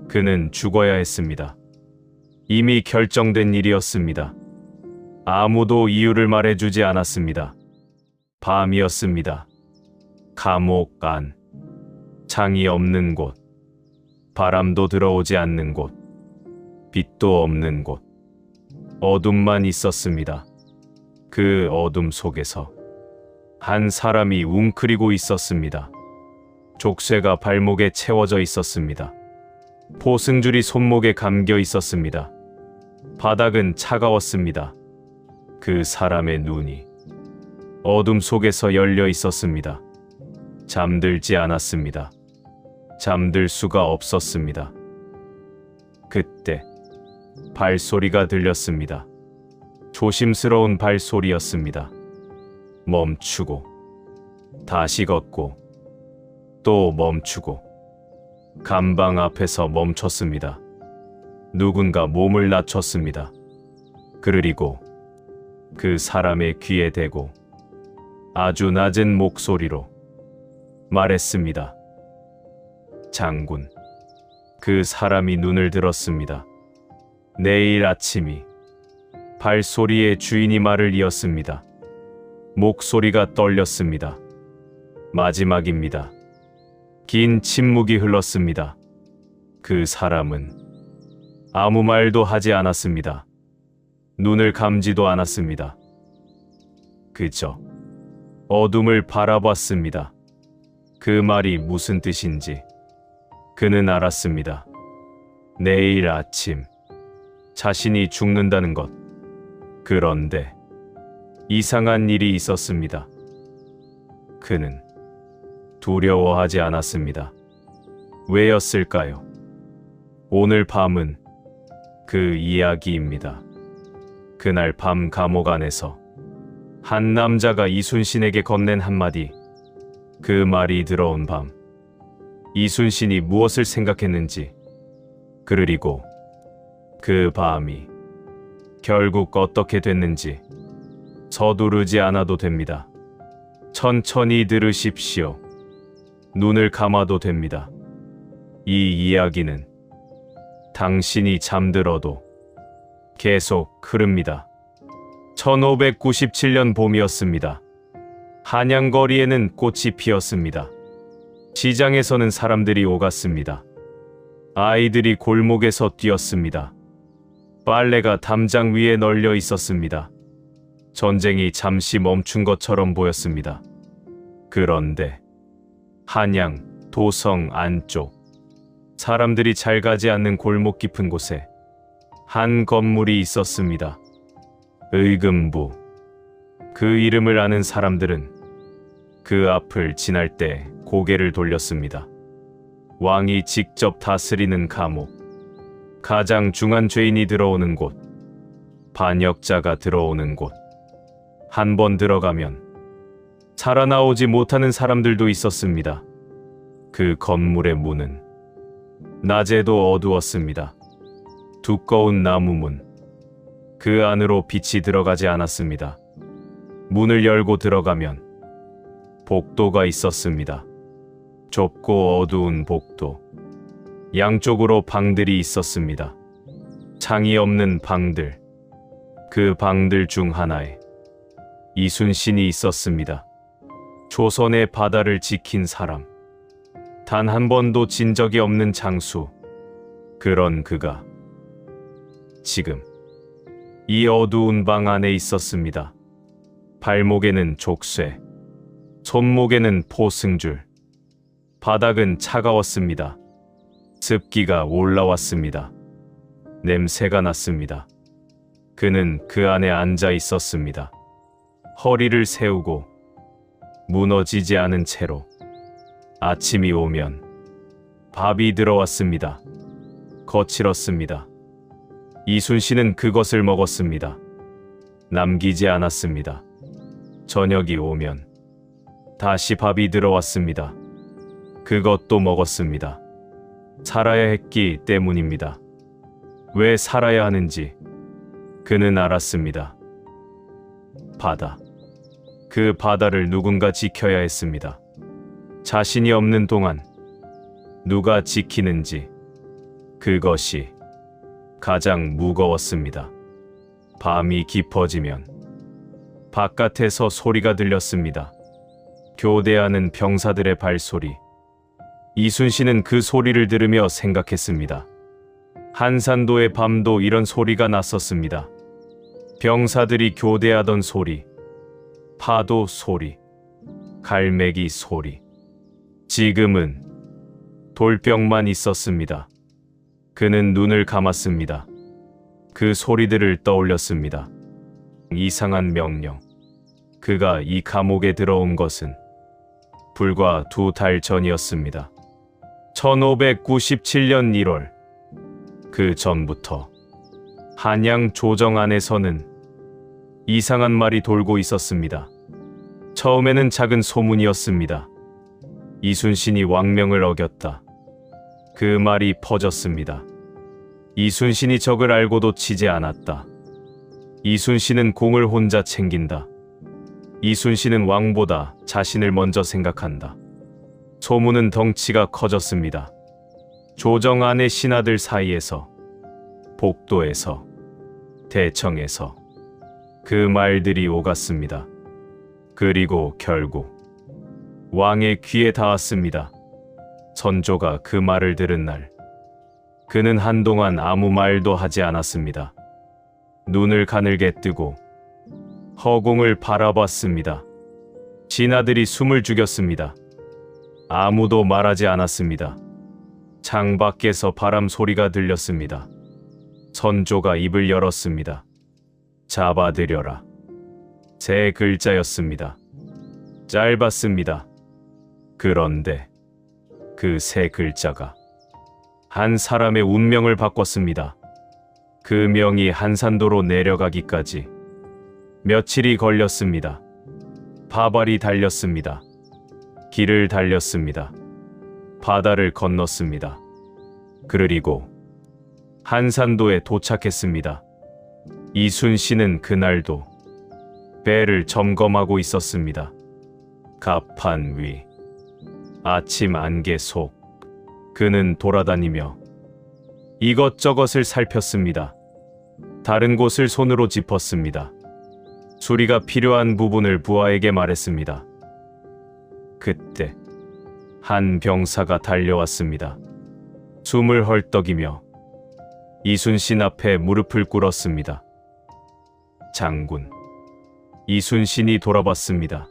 그는 죽어야 했습니다. 이미 결정된 일이었습니다. 아무도 이유를 말해주지 않았습니다. 밤이었습니다. 감옥 안. 창이 없는 곳. 바람도 들어오지 않는 곳. 빛도 없는 곳. 어둠만 있었습니다. 그 어둠 속에서 한 사람이 웅크리고 있었습니다. 족쇄가 발목에 채워져 있었습니다. 포승줄이 손목에 감겨 있었습니다. 바닥은 차가웠습니다. 그 사람의 눈이 어둠 속에서 열려 있었습니다. 잠들지 않았습니다. 잠들 수가 없었습니다. 그때 발소리가 들렸습니다. 조심스러운 발소리였습니다. 멈추고 다시 걷고 또 멈추고 감방 앞에서 멈췄습니다. 누군가 몸을 낮췄습니다. 그리고 그 사람의 귀에 대고 아주 낮은 목소리로 말했습니다. 장군. 그 사람이 눈을 들었습니다. 내일 아침이. 발소리의 주인이 말을 이었습니다. 목소리가 떨렸습니다. 마지막입니다. 긴 침묵이 흘렀습니다. 그 사람은 아무 말도 하지 않았습니다. 눈을 감지도 않았습니다. 그저 어둠을 바라봤습니다. 그 말이 무슨 뜻인지 그는 알았습니다. 내일 아침 자신이 죽는다는 것. 그런데 이상한 일이 있었습니다. 그는 두려워하지 않았습니다. 왜였을까요? 오늘 밤은 그 이야기입니다. 그날 밤 감옥 안에서 한 남자가 이순신에게 건넨 한마디. 그 말이 들어온 밤 이순신이 무엇을 생각했는지, 그리고 그 밤이 결국 어떻게 됐는지 서두르지 않아도 됩니다. 천천히 들으십시오. 눈을 감아도 됩니다. 이 이야기는 당신이 잠들어도 계속 흐릅니다. 1597년 봄이었습니다. 한양거리에는 꽃이 피었습니다. 시장에서는 사람들이 오갔습니다. 아이들이 골목에서 뛰었습니다. 빨래가 담장 위에 널려 있었습니다. 전쟁이 잠시 멈춘 것처럼 보였습니다. 그런데 한양, 도성 안쪽, 사람들이 잘 가지 않는 골목 깊은 곳에 한 건물이 있었습니다. 의금부. 그 이름을 아는 사람들은 그 앞을 지날 때 고개를 돌렸습니다. 왕이 직접 다스리는 감옥, 가장 중한 죄인이 들어오는 곳, 반역자가 들어오는 곳. 한 번 들어가면 살아나오지 못하는 사람들도 있었습니다. 그 건물의 문은 낮에도 어두웠습니다. 두꺼운 나무문. 그 안으로 빛이 들어가지 않았습니다. 문을 열고 들어가면 복도가 있었습니다. 좁고 어두운 복도. 양쪽으로 방들이 있었습니다. 창이 없는 방들. 그 방들 중 하나에 이순신이 있었습니다. 조선의 바다를 지킨 사람. 단 한 번도 진 적이 없는 장수. 그런 그가 지금 이 어두운 방 안에 있었습니다. 발목에는 족쇄, 손목에는 포승줄. 바닥은 차가웠습니다. 습기가 올라왔습니다. 냄새가 났습니다. 그는 그 안에 앉아 있었습니다. 허리를 세우고 무너지지 않은 채로. 아침이 오면 밥이 들어왔습니다. 거칠었습니다. 이순신은 그것을 먹었습니다. 남기지 않았습니다. 저녁이 오면 다시 밥이 들어왔습니다. 그것도 먹었습니다. 살아야 했기 때문입니다. 왜 살아야 하는지 그는 알았습니다. 바다. 그 바다를 누군가 지켜야 했습니다. 자신이 없는 동안 누가 지키는지 그것이 가장 무거웠습니다. 밤이 깊어지면 바깥에서 소리가 들렸습니다. 교대하는 병사들의 발소리. 이순신은 그 소리를 들으며 생각했습니다. 한산도의 밤도 이런 소리가 났었습니다. 병사들이 교대하던 소리, 파도 소리, 갈매기 소리. 지금은 돌벽만 있었습니다. 그는 눈을 감았습니다. 그 소리들을 떠올렸습니다. 이상한 명령. 그가 이 감옥에 들어온 것은 불과 2달 전이었습니다. 1597년 1월. 그 전부터 한양 조정 안에서는 이상한 말이 돌고 있었습니다. 처음에는 작은 소문이었습니다. 이순신이 왕명을 어겼다. 그 말이 퍼졌습니다. 이순신이 적을 알고도 치지 않았다. 이순신은 공을 혼자 챙긴다. 이순신은 왕보다 자신을 먼저 생각한다. 소문은 덩치가 커졌습니다. 조정 안의 신하들 사이에서, 복도에서, 대청에서 그 말들이 오갔습니다. 그리고 결국 왕의 귀에 닿았습니다. 선조가 그 말을 들은 날, 그는 한동안 아무 말도 하지 않았습니다. 눈을 가늘게 뜨고 허공을 바라봤습니다. 신하들이 숨을 죽였습니다. 아무도 말하지 않았습니다. 창 밖에서 바람 소리가 들렸습니다. 선조가 입을 열었습니다. 잡아들여라. 3글자였습니다. 짧았습니다. 그런데 그 3글자가 한 사람의 운명을 바꿨습니다. 그 명이 한산도로 내려가기까지 며칠이 걸렸습니다. 바발이 달렸습니다. 길을 달렸습니다. 바다를 건넜습니다. 그리고 한산도에 도착했습니다. 이순신은 그날도 배를 점검하고 있었습니다. 갑판 위, 아침 안개 속. 그는 돌아다니며 이것저것을 살폈습니다. 다른 곳을 손으로 짚었습니다. 수리가 필요한 부분을 부하에게 말했습니다. 그때 한 병사가 달려왔습니다. 숨을 헐떡이며 이순신 앞에 무릎을 꿇었습니다. 장군. 이순신이 돌아봤습니다.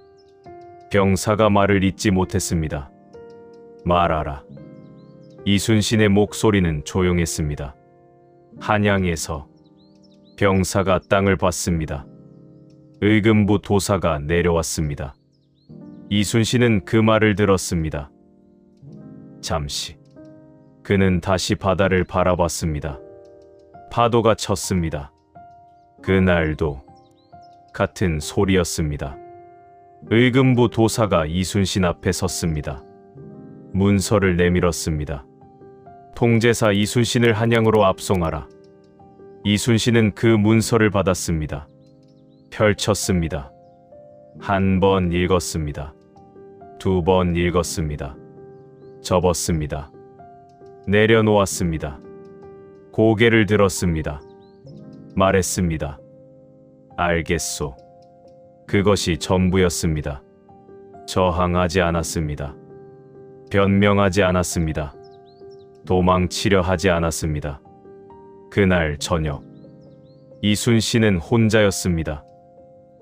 병사가 말을 잇지 못했습니다. 말하라. 이순신의 목소리는 조용했습니다. 한양에서 병사가 땅을 봤습니다. 의금부 도사가 내려왔습니다. 이순신은 그 말을 들었습니다. 잠시 그는 다시 바다를 바라봤습니다. 파도가 쳤습니다. 그날도 같은 소리였습니다. 의금부 도사가 이순신 앞에 섰습니다. 문서를 내밀었습니다. 통제사 이순신을 한양으로 압송하라. 이순신은 그 문서를 받았습니다. 펼쳤습니다. 1번 읽었습니다. 2번 읽었습니다. 접었습니다. 내려놓았습니다. 고개를 들었습니다. 말했습니다. 알겠소. 그것이 전부였습니다. 저항하지 않았습니다. 변명하지 않았습니다. 도망치려 하지 않았습니다. 그날 저녁, 이순신은 혼자였습니다.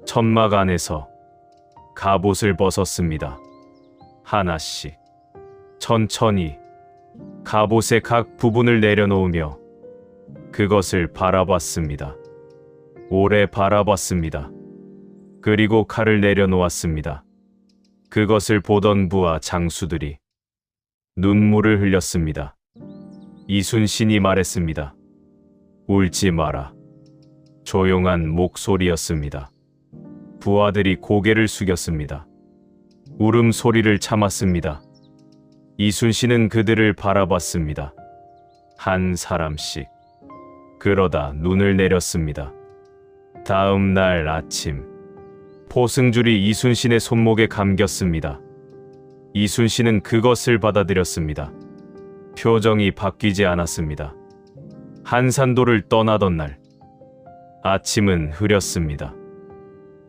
천막 안에서 갑옷을 벗었습니다. 하나씩, 천천히 갑옷의 각 부분을 내려놓으며 그것을 바라봤습니다. 오래 바라봤습니다. 그리고 칼을 내려놓았습니다. 그것을 보던 부하 장수들이 눈물을 흘렸습니다. 이순신이 말했습니다. 울지 마라. 조용한 목소리였습니다. 부하들이 고개를 숙였습니다. 울음소리를 참았습니다. 이순신은 그들을 바라봤습니다. 한 사람씩. 그러다 눈을 내렸습니다. 다음 날 아침, 포승줄이 이순신의 손목에 감겼습니다. 이순신은 그것을 받아들였습니다. 표정이 바뀌지 않았습니다. 한산도를 떠나던 날, 아침은 흐렸습니다.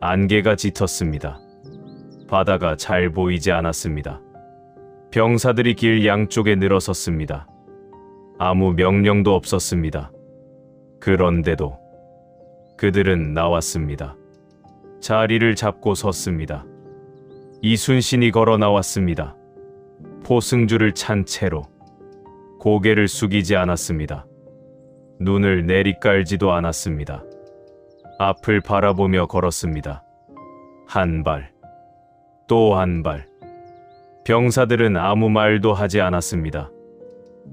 안개가 짙었습니다. 바다가 잘 보이지 않았습니다. 병사들이 길 양쪽에 늘어섰습니다. 아무 명령도 없었습니다. 그런데도 그들은 나왔습니다. 자리를 잡고 섰습니다. 이순신이 걸어 나왔습니다. 포승줄을 찬 채로 고개를 숙이지 않았습니다. 눈을 내리깔지도 않았습니다. 앞을 바라보며 걸었습니다. 한 발, 또 한 발. 병사들은 아무 말도 하지 않았습니다.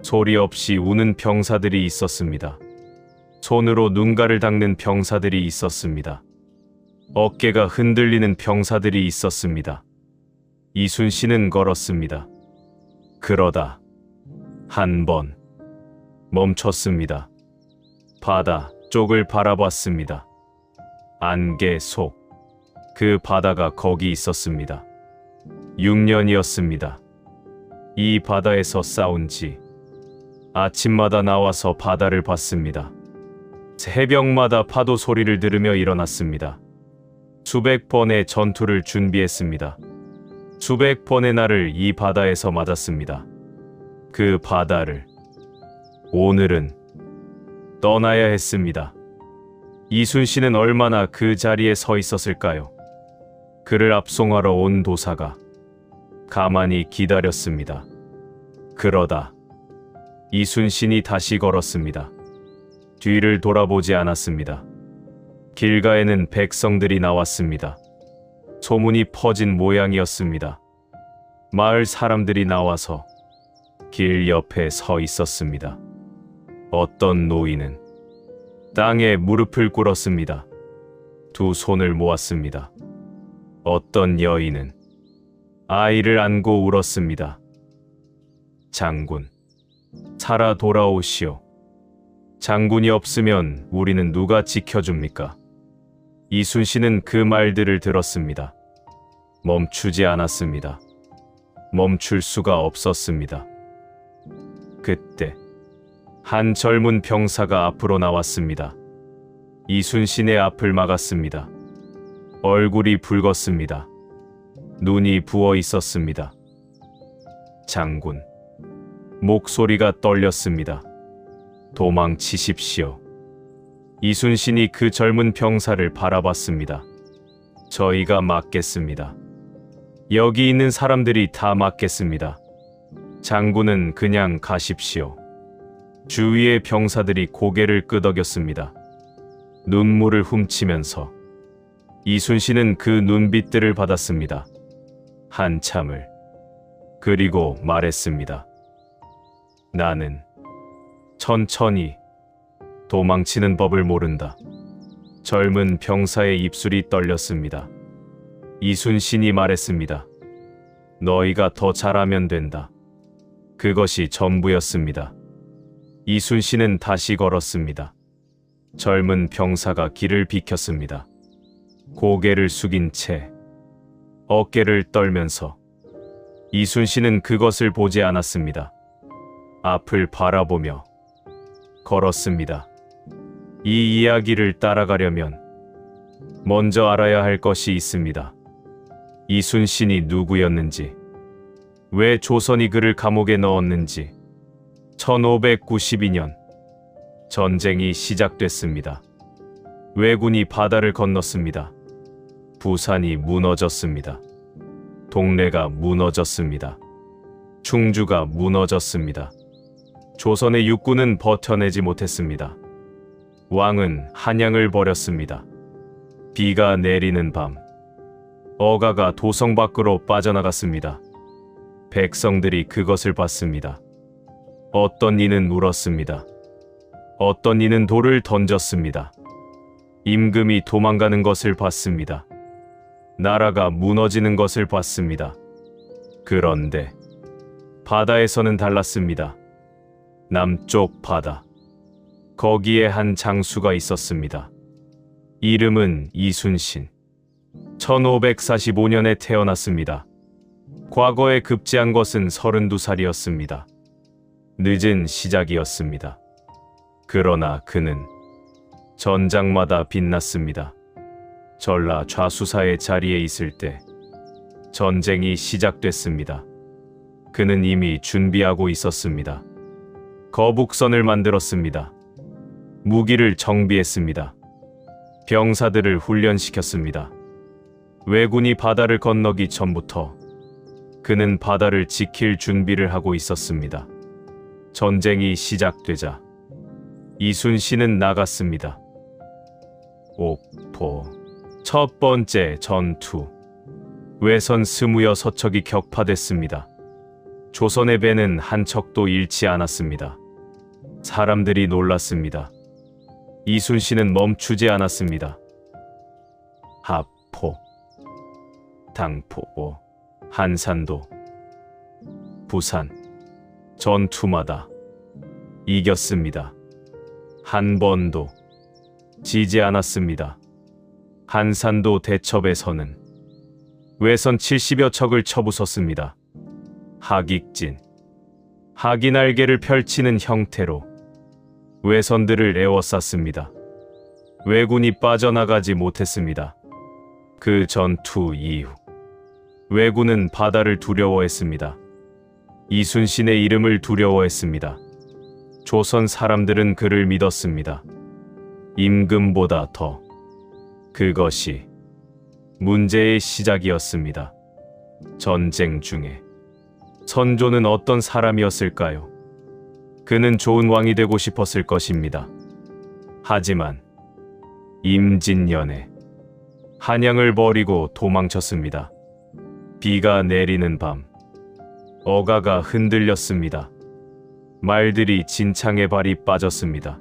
소리 없이 우는 병사들이 있었습니다. 손으로 눈가를 닦는 병사들이 있었습니다. 어깨가 흔들리는 병사들이 있었습니다. 이순신은 걸었습니다. 그러다 한 번 멈췄습니다. 바다 쪽을 바라봤습니다. 안개 속 그 바다가 거기 있었습니다. 6년이었습니다. 이 바다에서 싸운 지 아침마다 나와서 바다를 봤습니다. 새벽마다 파도 소리를 들으며 일어났습니다. 수백 번의 전투를 준비했습니다. 수백 번의 날을 이 바다에서 맞았습니다. 그 바다를 오늘은 떠나야 했습니다. 이순신은 얼마나 그 자리에 서 있었을까요? 그를 압송하러 온 도사가 가만히 기다렸습니다. 그러다 이순신이 다시 걸었습니다. 뒤를 돌아보지 않았습니다. 길가에는 백성들이 나왔습니다. 소문이 퍼진 모양이었습니다. 마을 사람들이 나와서 길 옆에 서 있었습니다. 어떤 노인은 땅에 무릎을 꿇었습니다. 두 손을 모았습니다. 어떤 여인은 아이를 안고 울었습니다. 장군, 살아 돌아오시오. 장군이 없으면 우리는 누가 지켜줍니까? 이순신은 그 말들을 들었습니다. 멈추지 않았습니다. 멈출 수가 없었습니다. 그때 한 젊은 병사가 앞으로 나왔습니다. 이순신의 앞을 막았습니다. 얼굴이 붉었습니다. 눈이 부어 있었습니다. 장군, 목소리가 떨렸습니다. 도망치십시오. 이순신이 그 젊은 병사를 바라봤습니다. 저희가 막겠습니다. 여기 있는 사람들이 다 막겠습니다. 장군은 그냥 가십시오. 주위의 병사들이 고개를 끄덕였습니다. 눈물을 훔치면서 이순신은 그 눈빛들을 받았습니다. 한참을. 그리고 말했습니다. 나는 천천히 도망치는 법을 모른다. 젊은 병사의 입술이 떨렸습니다. 이순신이 말했습니다. 너희가 더 잘하면 된다. 그것이 전부였습니다. 이순신은 다시 걸었습니다. 젊은 병사가 길을 비켰습니다. 고개를 숙인 채 어깨를 떨면서 이순신은 그것을 보지 않았습니다. 앞을 바라보며 걸었습니다. 이 이야기를 따라가려면 먼저 알아야 할 것이 있습니다. 이순신이 누구였는지, 왜 조선이 그를 감옥에 넣었는지. 1592년 전쟁이 시작됐습니다. 왜군이 바다를 건넜습니다. 부산이 무너졌습니다. 동래가 무너졌습니다. 충주가 무너졌습니다. 조선의 육군은 버텨내지 못했습니다. 왕은 한양을 버렸습니다. 비가 내리는 밤, 어가가 도성 밖으로 빠져나갔습니다. 백성들이 그것을 봤습니다. 어떤 이는 울었습니다. 어떤 이는 돌을 던졌습니다. 임금이 도망가는 것을 봤습니다. 나라가 무너지는 것을 봤습니다. 그런데 바다에서는 달랐습니다. 남쪽 바다. 거기에 한 장수가 있었습니다. 이름은 이순신. 1545년에 태어났습니다. 과거에 급제한 것은 32살이었습니다. 늦은 시작이었습니다. 그러나 그는 전장마다 빛났습니다. 전라 좌수사의 자리에 있을 때 전쟁이 시작됐습니다. 그는 이미 준비하고 있었습니다. 거북선을 만들었습니다. 무기를 정비했습니다. 병사들을 훈련시켰습니다. 왜군이 바다를 건너기 전부터 그는 바다를 지킬 준비를 하고 있었습니다. 전쟁이 시작되자 이순신은 나갔습니다. 옥포 첫 번째 전투. 외선 26척이 격파됐습니다. 조선의 배는 한 척도 잃지 않았습니다. 사람들이 놀랐습니다. 이순신은 멈추지 않았습니다. 하포, 당포, 한산도, 부산 전투마다 이겼습니다. 한 번도 지지 않았습니다. 한산도 대첩에서는 외선 70여 척을 쳐부쉈습니다. 하깃진, 하기 날개를 펼치는 형태로 외선들을 에워쌌습니다. 왜군이 빠져나가지 못했습니다. 그 전투 이후 왜군은 바다를 두려워했습니다. 이순신의 이름을 두려워했습니다. 조선 사람들은 그를 믿었습니다. 임금보다 더. 그것이 문제의 시작이었습니다. 전쟁 중에 선조는 어떤 사람이었을까요? 그는 좋은 왕이 되고 싶었을 것입니다. 하지만 임진년에 한양을 버리고 도망쳤습니다. 비가 내리는 밤, 어가가 흔들렸습니다. 말들이 진창에 발이 빠졌습니다.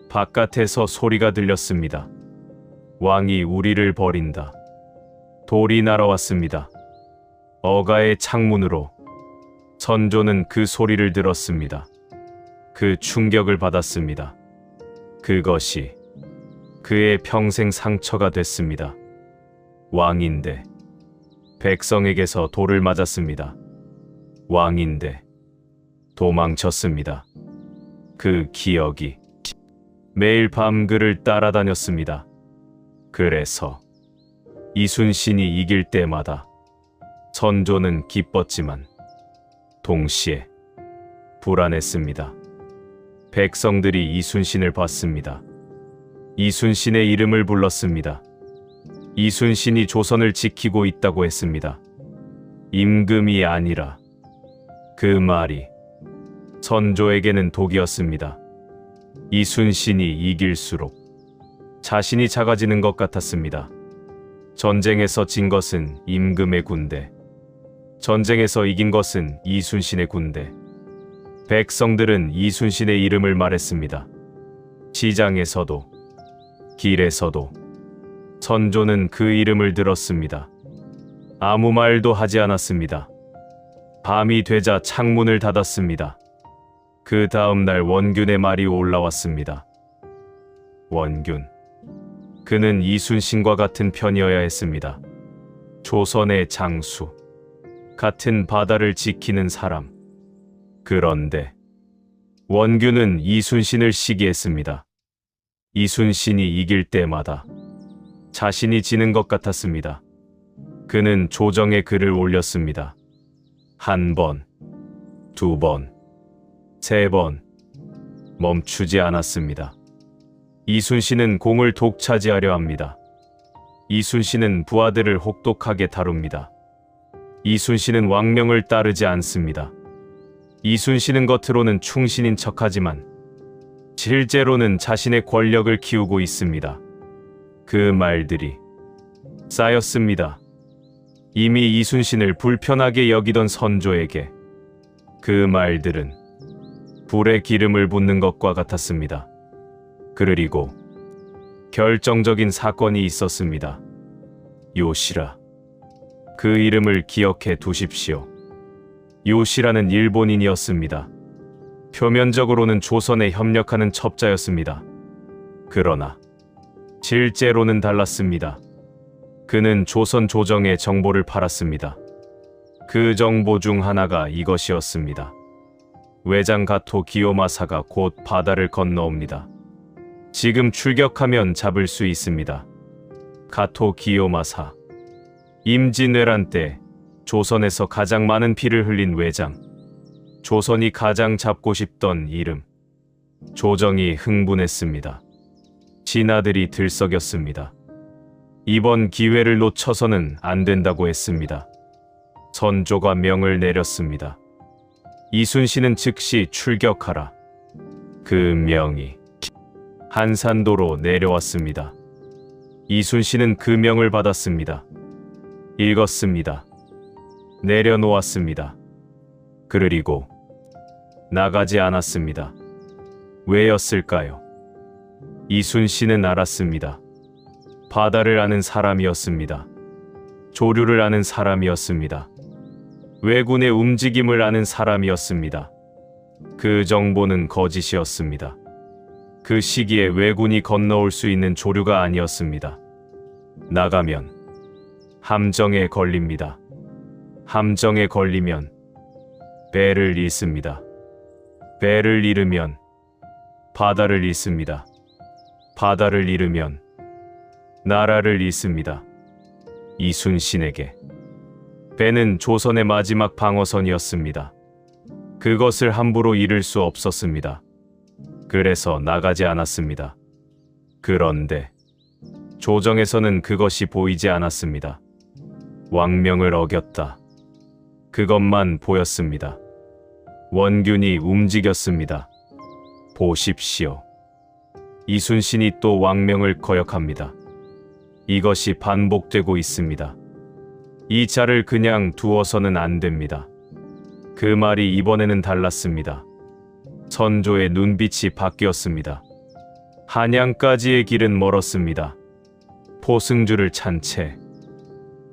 바깥에서 소리가 들렸습니다. 왕이 우리를 버린다. 돌이 날아왔습니다. 어가의 창문으로 선조는 그 소리를 들었습니다. 그 충격을 받았습니다. 그것이 그의 평생 상처가 됐습니다. 왕인데 백성에게서 돌을 맞았습니다. 왕인데 도망쳤습니다. 그 기억이 매일 밤 그를 따라다녔습니다. 그래서 이순신이 이길 때마다 선조는 기뻤지만 동시에 불안했습니다. 백성들이 이순신을 봤습니다. 이순신의 이름을 불렀습니다. 이순신이 조선을 지키고 있다고 했습니다. 임금이 아니라 그 말이 선조에게는 독이었습니다. 이순신이 이길수록 자신이 작아지는 것 같았습니다. 전쟁에서 진 것은 임금의 군대, 전쟁에서 이긴 것은 이순신의 군대. 백성들은 이순신의 이름을 말했습니다. 시장에서도 길에서도 선조는 그 이름을 들었습니다. 아무 말도 하지 않았습니다. 밤이 되자 창문을 닫았습니다. 그 다음 날 원균의 말이 올라왔습니다. 원균. 그는 이순신과 같은 편이어야 했습니다. 조선의 장수. 같은 바다를 지키는 사람. 그런데 원균은 이순신을 시기했습니다. 이순신이 이길 때마다 자신이 지는 것 같았습니다. 그는 조정에 글을 올렸습니다. 한 번, 두 번, 세 번 멈추지 않았습니다. 이순신은 공을 독차지하려 합니다. 이순신은 부하들을 혹독하게 다룹니다. 이순신은 왕명을 따르지 않습니다. 이순신은 겉으로는 충신인 척하지만 실제로는 자신의 권력을 키우고 있습니다. 그 말들이 쌓였습니다. 이미 이순신을 불편하게 여기던 선조에게 그 말들은 불에 기름을 붓는 것과 같았습니다. 그리고 결정적인 사건이 있었습니다. 요시라. 그 이름을 기억해 두십시오. 요시라는 일본인이었습니다. 표면적으로는 조선에 협력하는 첩자였습니다. 그러나 실제로는 달랐습니다. 그는 조선 조정에 정보를 팔았습니다. 그 정보 중 하나가 이것이었습니다. 외장 가토 기요마사가 곧 바다를 건너옵니다. 지금 출격하면 잡을 수 있습니다. 가토 기요마사. 임진왜란 때 조선에서 가장 많은 피를 흘린 외장. 조선이 가장 잡고 싶던 이름. 조정이 흥분했습니다. 신하들이 들썩였습니다. 이번 기회를 놓쳐서는 안 된다고 했습니다. 선조가 명을 내렸습니다. 이순신은 즉시 출격하라. 그 명이 한산도로 내려왔습니다. 이순신은 그 명을 받았습니다. 읽었습니다. 내려놓았습니다. 그리고 나가지 않았습니다. 왜였을까요? 이순신은 알았습니다. 바다를 아는 사람이었습니다. 조류를 아는 사람이었습니다. 왜군의 움직임을 아는 사람이었습니다. 그 정보는 거짓이었습니다. 그 시기에 왜군이 건너올 수 있는 조류가 아니었습니다. 나가면 함정에 걸립니다. 함정에 걸리면 배를 잃습니다. 배를 잃으면 바다를 잃습니다. 바다를 잃으면 나라를 잃습니다. 이순신에게 배는 조선의 마지막 방어선이었습니다. 그것을 함부로 잃을 수 없었습니다. 그래서 나가지 않았습니다. 그런데 조정에서는 그것이 보이지 않았습니다. 왕명을 어겼다. 그것만 보였습니다. 원균이 움직였습니다. 보십시오. 이순신이 또 왕명을 거역합니다. 이것이 반복되고 있습니다. 이 자를 그냥 두어서는 안 됩니다. 그 말이 이번에는 달랐습니다. 선조의 눈빛이 바뀌었습니다. 한양까지의 길은 멀었습니다. 포승주를 찬 채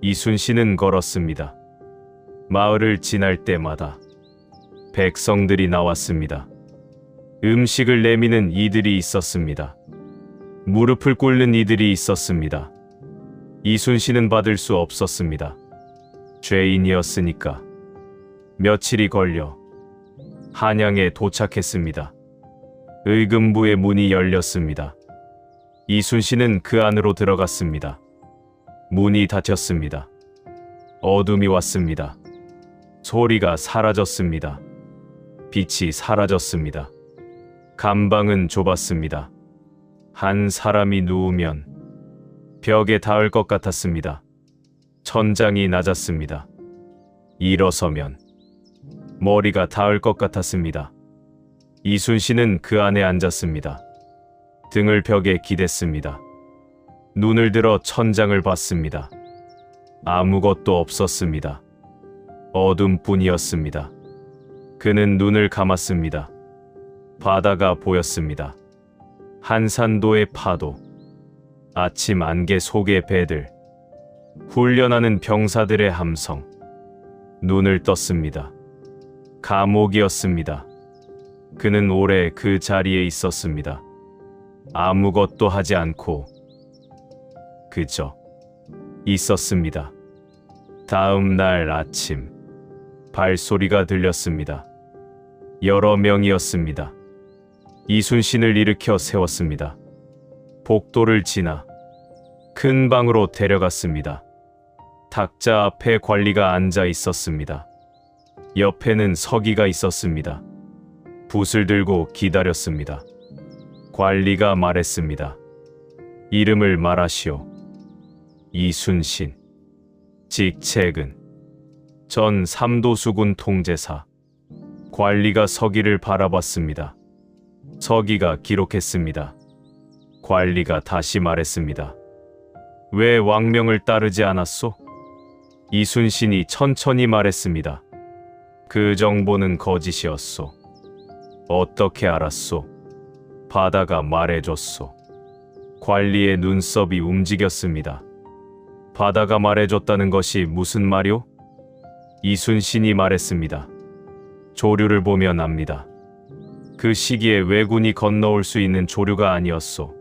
이순신은 걸었습니다. 마을을 지날 때마다 백성들이 나왔습니다. 음식을 내미는 이들이 있었습니다. 무릎을 꿇는 이들이 있었습니다. 이순신은 받을 수 없었습니다. 죄인이었으니까. 며칠이 걸려 한양에 도착했습니다. 의금부의 문이 열렸습니다. 이순신은 그 안으로 들어갔습니다. 문이 닫혔습니다. 어둠이 왔습니다. 소리가 사라졌습니다. 빛이 사라졌습니다. 감방은 좁았습니다. 한 사람이 누우면 벽에 닿을 것 같았습니다. 천장이 낮았습니다. 일어서면 머리가 닿을 것 같았습니다. 이순신은 그 안에 앉았습니다. 등을 벽에 기댔습니다. 눈을 들어 천장을 봤습니다. 아무것도 없었습니다. 어둠뿐이었습니다. 그는 눈을 감았습니다. 바다가 보였습니다. 한산도의 파도, 아침 안개 속의 배들, 훈련하는 병사들의 함성. 눈을 떴습니다. 감옥이었습니다. 그는 오래 그 자리에 있었습니다. 아무것도 하지 않고 그저 있었습니다. 다음 날 아침 발소리가 들렸습니다. 여러 명이었습니다. 이순신을 일으켜 세웠습니다. 복도를 지나 큰 방으로 데려갔습니다. 탁자 앞에 관리가 앉아 있었습니다. 옆에는 서기가 있었습니다. 붓을 들고 기다렸습니다. 관리가 말했습니다. 이름을 말하시오. 이순신. 직책은 전 삼도수군 통제사. 관리가 서기를 바라봤습니다. 서기가 기록했습니다. 관리가 다시 말했습니다. 왜 왕명을 따르지 않았소? 이순신이 천천히 말했습니다. 그 정보는 거짓이었소. 어떻게 알았소? 바다가 말해줬소. 관리의 눈썹이 움직였습니다. 바다가 말해줬다는 것이 무슨 말이오? 이순신이 말했습니다. 조류를 보면 압니다. 그 시기에 왜군이 건너올 수 있는 조류가 아니었소.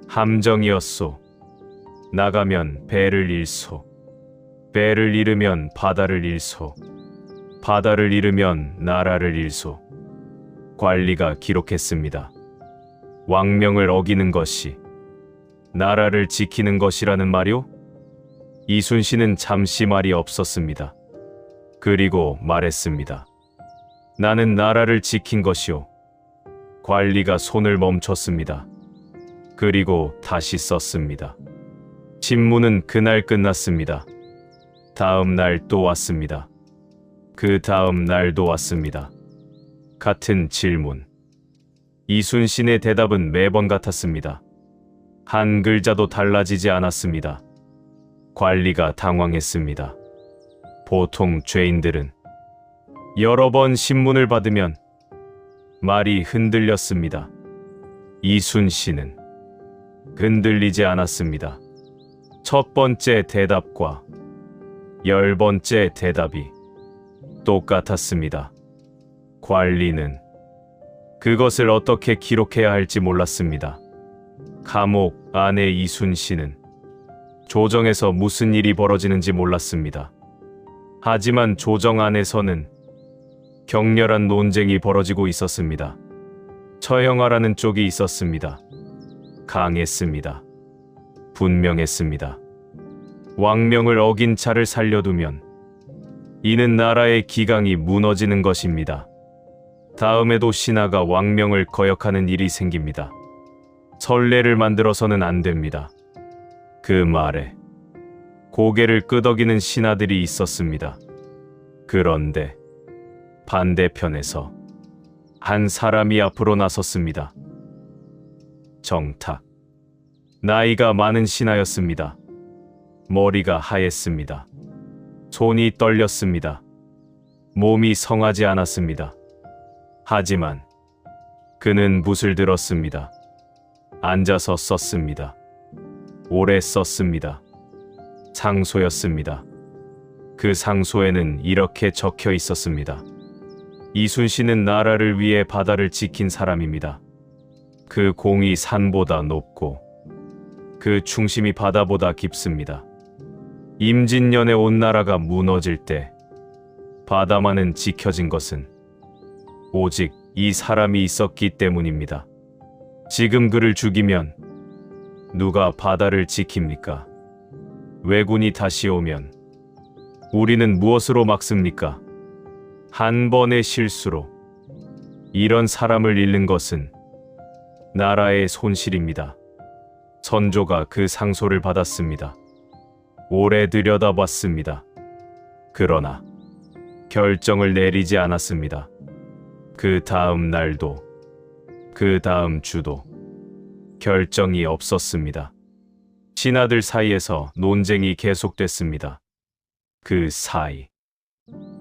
함정이었소. 나가면 배를 잃소. 배를 잃으면 바다를 잃소. 바다를 잃으면 나라를 잃소. 관리가 기록했습니다. 왕명을 어기는 것이 나라를 지키는 것이라는 말이오? 이순신은 잠시 말이 없었습니다. 그리고 말했습니다. 나는 나라를 지킨 것이오. 관리가 손을 멈췄습니다. 그리고 다시 썼습니다. 신문은 그날 끝났습니다. 다음 날 또 왔습니다. 그 다음 날도 왔습니다. 같은 질문. 이순신의 대답은 매번 같았습니다. 한 글자도 달라지지 않았습니다. 관리가 당황했습니다. 보통 죄인들은 여러 번 신문을 받으면 말이 흔들렸습니다. 이순신은 흔들리지 않았습니다. 첫 번째 대답과 10번째 대답이 똑같았습니다. 관리는 그것을 어떻게 기록해야 할지 몰랐습니다. 감옥 안에 이순신은 조정에서 무슨 일이 벌어지는지 몰랐습니다. 하지만 조정 안에서는 격렬한 논쟁이 벌어지고 있었습니다. 처형하라는 쪽이 있었습니다. 강했습니다. 분명했습니다. 왕명을 어긴 자를 살려두면 이는 나라의 기강이 무너지는 것입니다. 다음에도 신하가 왕명을 거역하는 일이 생깁니다. 선례를 만들어서는 안 됩니다. 그 말에 고개를 끄덕이는 신하들이 있었습니다. 그런데 반대편에서 한 사람이 앞으로 나섰습니다. 정탁. 나이가 많은 신하였습니다. 머리가 하였습니다. 손이 떨렸습니다. 몸이 성하지 않았습니다. 하지만 그는 붓을 들었습니다. 앉아서 썼습니다. 오래 썼습니다. 상소였습니다. 그 상소에는 이렇게 적혀 있었습니다. 이순신은 나라를 위해 바다를 지킨 사람입니다. 그 공이 산보다 높고 그 중심이 바다보다 깊습니다. 임진년에 온 나라가 무너질 때 바다만은 지켜진 것은 오직 이 사람이 있었기 때문입니다. 지금 그를 죽이면 누가 바다를 지킵니까? 왜군이 다시 오면 우리는 무엇으로 막습니까? 한 번의 실수로 이런 사람을 잃는 것은 나라의 손실입니다. 선조가 그 상소를 받았습니다. 오래 들여다봤습니다. 그러나 결정을 내리지 않았습니다. 그 다음 날도 그 다음 주도 결정이 없었습니다. 신하들 사이에서 논쟁이 계속됐습니다. 그 사이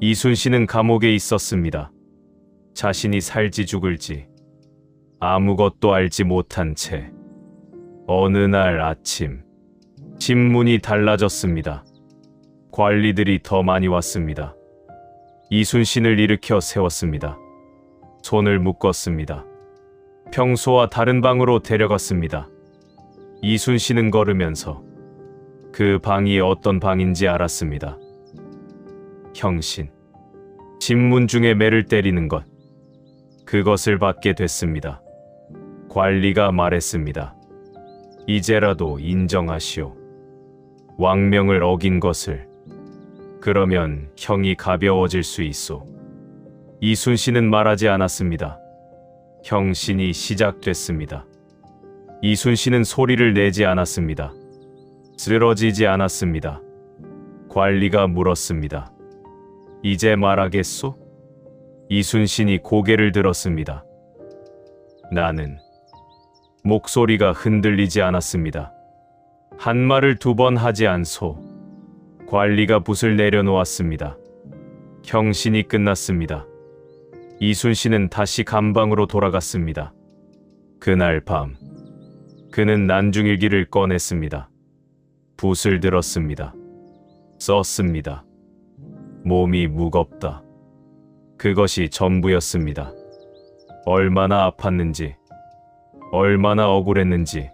이순신은 감옥에 있었습니다. 자신이 살지 죽을지 아무것도 알지 못한 채 어느 날 아침 신문이 달라졌습니다. 관리들이 더 많이 왔습니다. 이순신을 일으켜 세웠습니다. 손을 묶었습니다. 평소와 다른 방으로 데려갔습니다. 이순신은 걸으면서 그 방이 어떤 방인지 알았습니다. 형신, 신문 중에 매를 때리는 것, 그것을 받게 됐습니다. 관리가 말했습니다. 이제라도 인정하시오. 왕명을 어긴 것을. 그러면 형이 가벼워질 수 있소. 이순신은 말하지 않았습니다. 형신이 시작됐습니다. 이순신은 소리를 내지 않았습니다. 쓰러지지 않았습니다. 관리가 물었습니다. 이제 말하겠소? 이순신이 고개를 들었습니다. 나는 목소리가 흔들리지 않았습니다. 한 말을 2번 하지 않소. 관리가 붓을 내려놓았습니다. 형신이 끝났습니다. 이순신은 다시 감방으로 돌아갔습니다. 그날 밤 그는 난중일기를 꺼냈습니다. 붓을 들었습니다. 썼습니다. 몸이 무겁다. 그것이 전부였습니다. 얼마나 아팠는지, 얼마나 억울했는지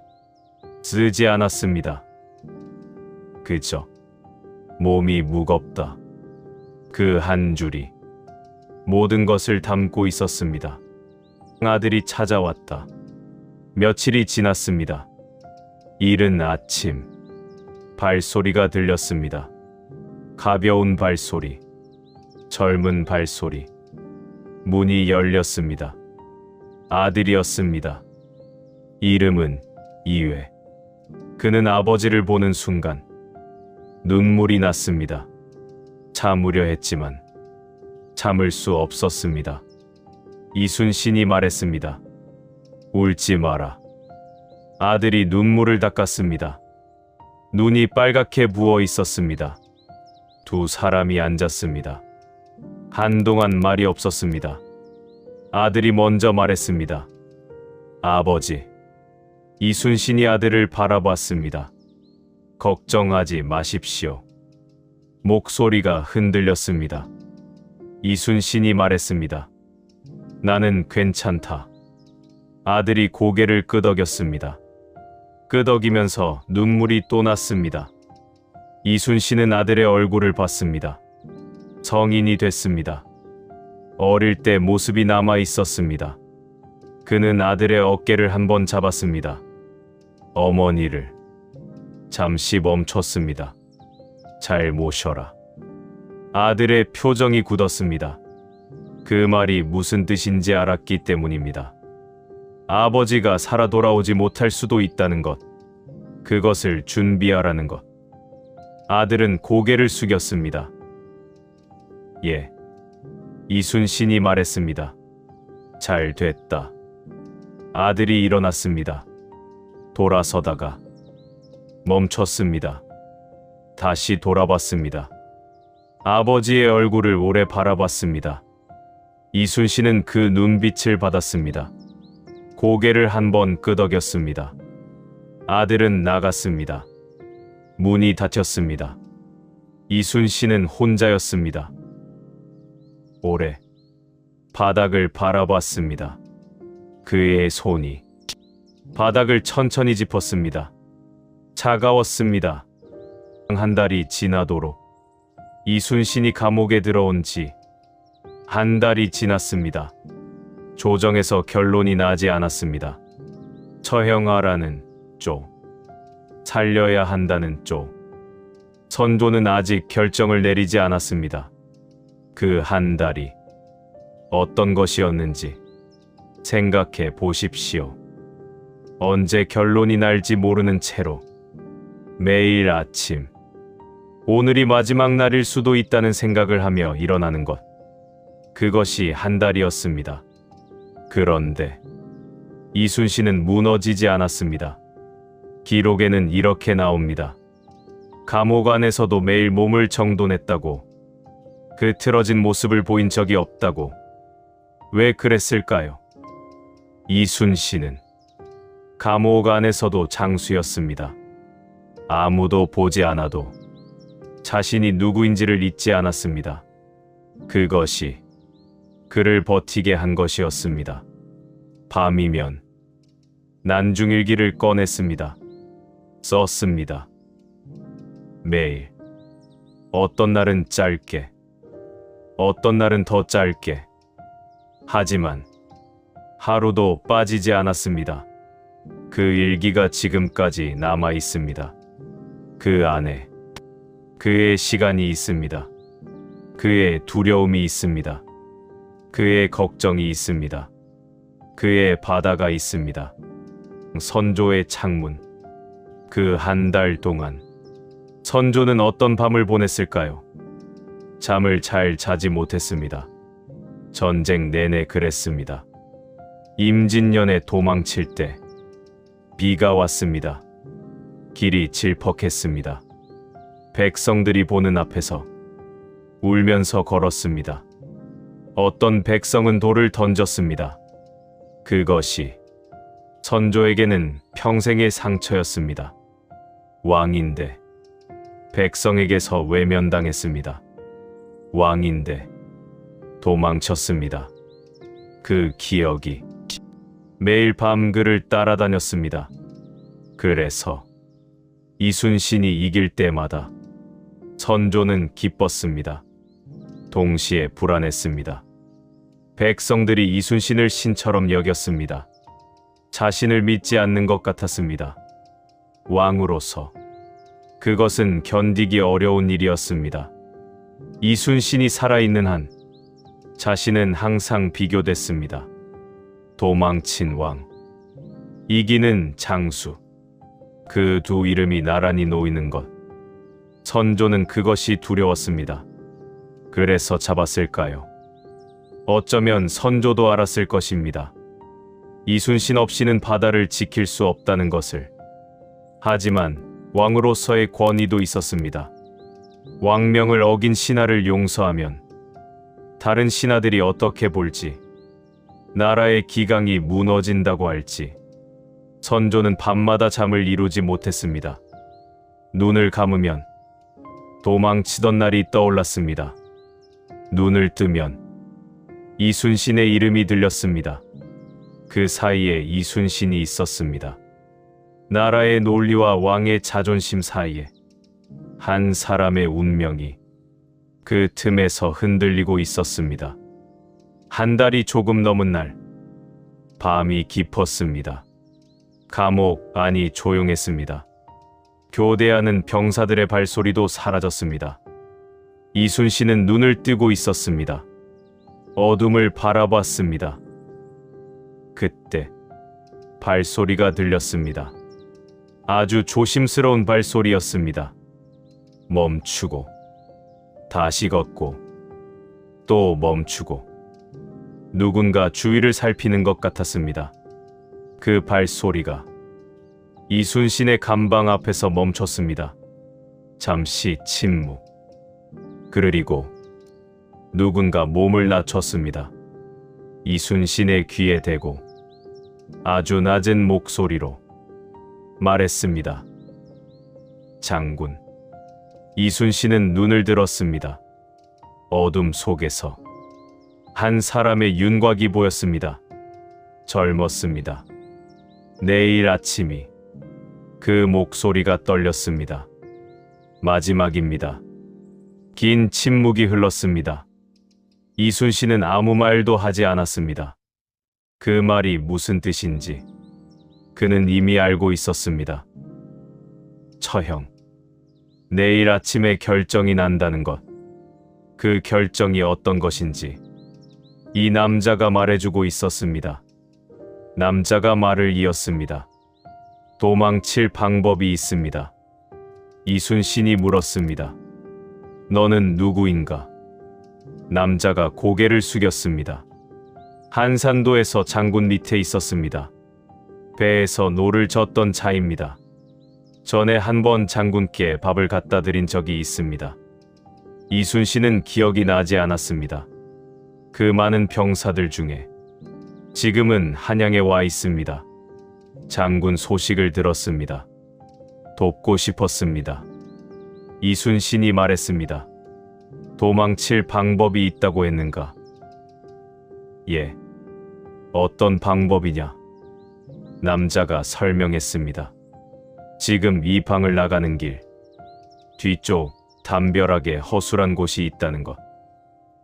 쓰지 않았습니다. 그저 몸이 무겁다. 그 한 줄이 모든 것을 담고 있었습니다. 아들이 찾아왔다. 며칠이 지났습니다. 이른 아침, 발소리가 들렸습니다. 가벼운 발소리, 젊은 발소리. 문이 열렸습니다. 아들이었습니다. 이름은 이회. 그는 아버지를 보는 순간 눈물이 났습니다. 참으려 했지만 참을 수 없었습니다. 이순신이 말했습니다. 울지 마라. 아들이 눈물을 닦았습니다. 눈이 빨갛게 부어 있었습니다. 두 사람이 앉았습니다. 한동안 말이 없었습니다. 아들이 먼저 말했습니다. 아버지. 이순신이 아들을 바라봤습니다. 걱정하지 마십시오. 목소리가 흔들렸습니다. 이순신이 말했습니다. 나는 괜찮다. 아들이 고개를 끄덕였습니다. 끄덕이면서 눈물이 또 났습니다. 이순신은 아들의 얼굴을 봤습니다. 성인이 됐습니다. 어릴 때 모습이 남아 있었습니다. 그는 아들의 어깨를 한번 잡았습니다. 어머니를. 잠시 멈췄습니다. 잘 모셔라. 아들의 표정이 굳었습니다. 그 말이 무슨 뜻인지 알았기 때문입니다. 아버지가 살아 돌아오지 못할 수도 있다는 것, 그것을 준비하라는 것. 아들은 고개를 숙였습니다. 예. 이순신이 말했습니다. 잘 됐다. 아들이 일어났습니다. 돌아서다가 멈췄습니다. 다시 돌아봤습니다. 아버지의 얼굴을 오래 바라봤습니다. 이순신은 그 눈빛을 받았습니다. 고개를 한번 끄덕였습니다. 아들은 나갔습니다. 문이 닫혔습니다. 이순신은 혼자였습니다. 오래 바닥을 바라봤습니다. 그의 손이 바닥을 천천히 짚었습니다. 차가웠습니다. 한 달이 지나도록 이순신이 감옥에 들어온 지 한 달이 지났습니다. 조정에서 결론이 나지 않았습니다. 처형하라는 쪽, 살려야 한다는 쪽. 선조는 아직 결정을 내리지 않았습니다. 그 한 달이 어떤 것이었는지 생각해 보십시오. 언제 결론이 날지 모르는 채로 매일 아침, 오늘이 마지막 날일 수도 있다는 생각을 하며 일어나는 것. 그것이 한 달이었습니다. 그런데 이순신은 무너지지 않았습니다. 기록에는 이렇게 나옵니다. 감옥 안에서도 매일 몸을 정돈했다고, 그 틀어진 모습을 보인 적이 없다고. 왜 그랬을까요? 이순신은 감옥 안에서도 장수였습니다. 아무도 보지 않아도 자신이 누구인지를 잊지 않았습니다. 그것이 그를 버티게 한 것이었습니다. 밤이면 난중일기를 꺼냈습니다. 썼습니다. 매일. 어떤 날은 짧게, 어떤 날은 더 짧게. 하지만 하루도 빠지지 않았습니다. 그 일기가 지금까지 남아 있습니다. 그 안에 그의 시간이 있습니다. 그의 두려움이 있습니다. 그의 걱정이 있습니다. 그의 바다가 있습니다. 선조의 창문. 그 한 달 동안 선조는 어떤 밤을 보냈을까요? 잠을 잘 자지 못했습니다. 전쟁 내내 그랬습니다. 임진년에 도망칠 때 비가 왔습니다. 길이 질퍽했습니다. 백성들이 보는 앞에서 울면서 걸었습니다. 어떤 백성은 돌을 던졌습니다. 그것이 선조에게는 평생의 상처였습니다. 왕인데 백성에게서 외면당했습니다. 왕인데 도망쳤습니다. 그 기억이 매일 밤 그를 따라다녔습니다. 그래서 이순신이 이길 때마다 선조는 기뻤습니다. 동시에 불안했습니다. 백성들이 이순신을 신처럼 여겼습니다. 자신을 믿지 않는 것 같았습니다. 왕으로서 그것은 견디기 어려운 일이었습니다. 이순신이 살아있는 한 자신은 항상 비교됐습니다. 도망친 왕, 이기는 장수, 그 두 이름이 나란히 놓이는 것. 선조는 그것이 두려웠습니다. 그래서 잡았을까요? 어쩌면 선조도 알았을 것입니다. 이순신 없이는 바다를 지킬 수 없다는 것을. 하지만 왕으로서의 권위도 있었습니다. 왕명을 어긴 신하를 용서하면 다른 신하들이 어떻게 볼지, 나라의 기강이 무너진다고 할지. 선조는 밤마다 잠을 이루지 못했습니다. 눈을 감으면 도망치던 날이 떠올랐습니다. 눈을 뜨면 이순신의 이름이 들렸습니다. 그 사이에 이순신이 있었습니다. 나라의 논리와 왕의 자존심 사이에 한 사람의 운명이 그 틈에서 흔들리고 있었습니다. 한 달이 조금 넘은 날, 밤이 깊었습니다. 감옥 안이 조용했습니다. 교대하는 병사들의 발소리도 사라졌습니다. 이순신은 눈을 뜨고 있었습니다. 어둠을 바라봤습니다. 그때 발소리가 들렸습니다. 아주 조심스러운 발소리였습니다. 멈추고 다시 걷고 또 멈추고. 누군가 주위를 살피는 것 같았습니다. 그 발소리가 이순신의 감방 앞에서 멈췄습니다. 잠시 침묵. 그리고 누군가 몸을 낮췄습니다. 이순신의 귀에 대고 아주 낮은 목소리로 말했습니다. 장군. 이순신은 눈을 들었습니다. 어둠 속에서 한 사람의 윤곽이 보였습니다. 젊었습니다. 내일 아침이. 그 목소리가 떨렸습니다. 마지막입니다. 긴 침묵이 흘렀습니다. 이순신은 아무 말도 하지 않았습니다. 그 말이 무슨 뜻인지 그는 이미 알고 있었습니다. 처형. 내일 아침에 결정이 난다는 것. 그 결정이 어떤 것인지 이 남자가 말해주고 있었습니다. 남자가 말을 이었습니다. 도망칠 방법이 있습니다. 이순신이 물었습니다. 너는 누구인가? 남자가 고개를 숙였습니다. 한산도에서 장군 밑에 있었습니다. 배에서 노를 젓던 자입니다. 전에 한 번 장군께 밥을 갖다 드린 적이 있습니다. 이순신은 기억이 나지 않았습니다. 그 많은 병사들 중에 지금은 한양에 와 있습니다. 장군 소식을 들었습니다. 돕고 싶었습니다. 이순신이 말했습니다. 도망칠 방법이 있다고 했는가? 예. 어떤 방법이냐? 남자가 설명했습니다. 지금 이 방을 나가는 길 뒤쪽 담벼락에 허술한 곳이 있다는 것.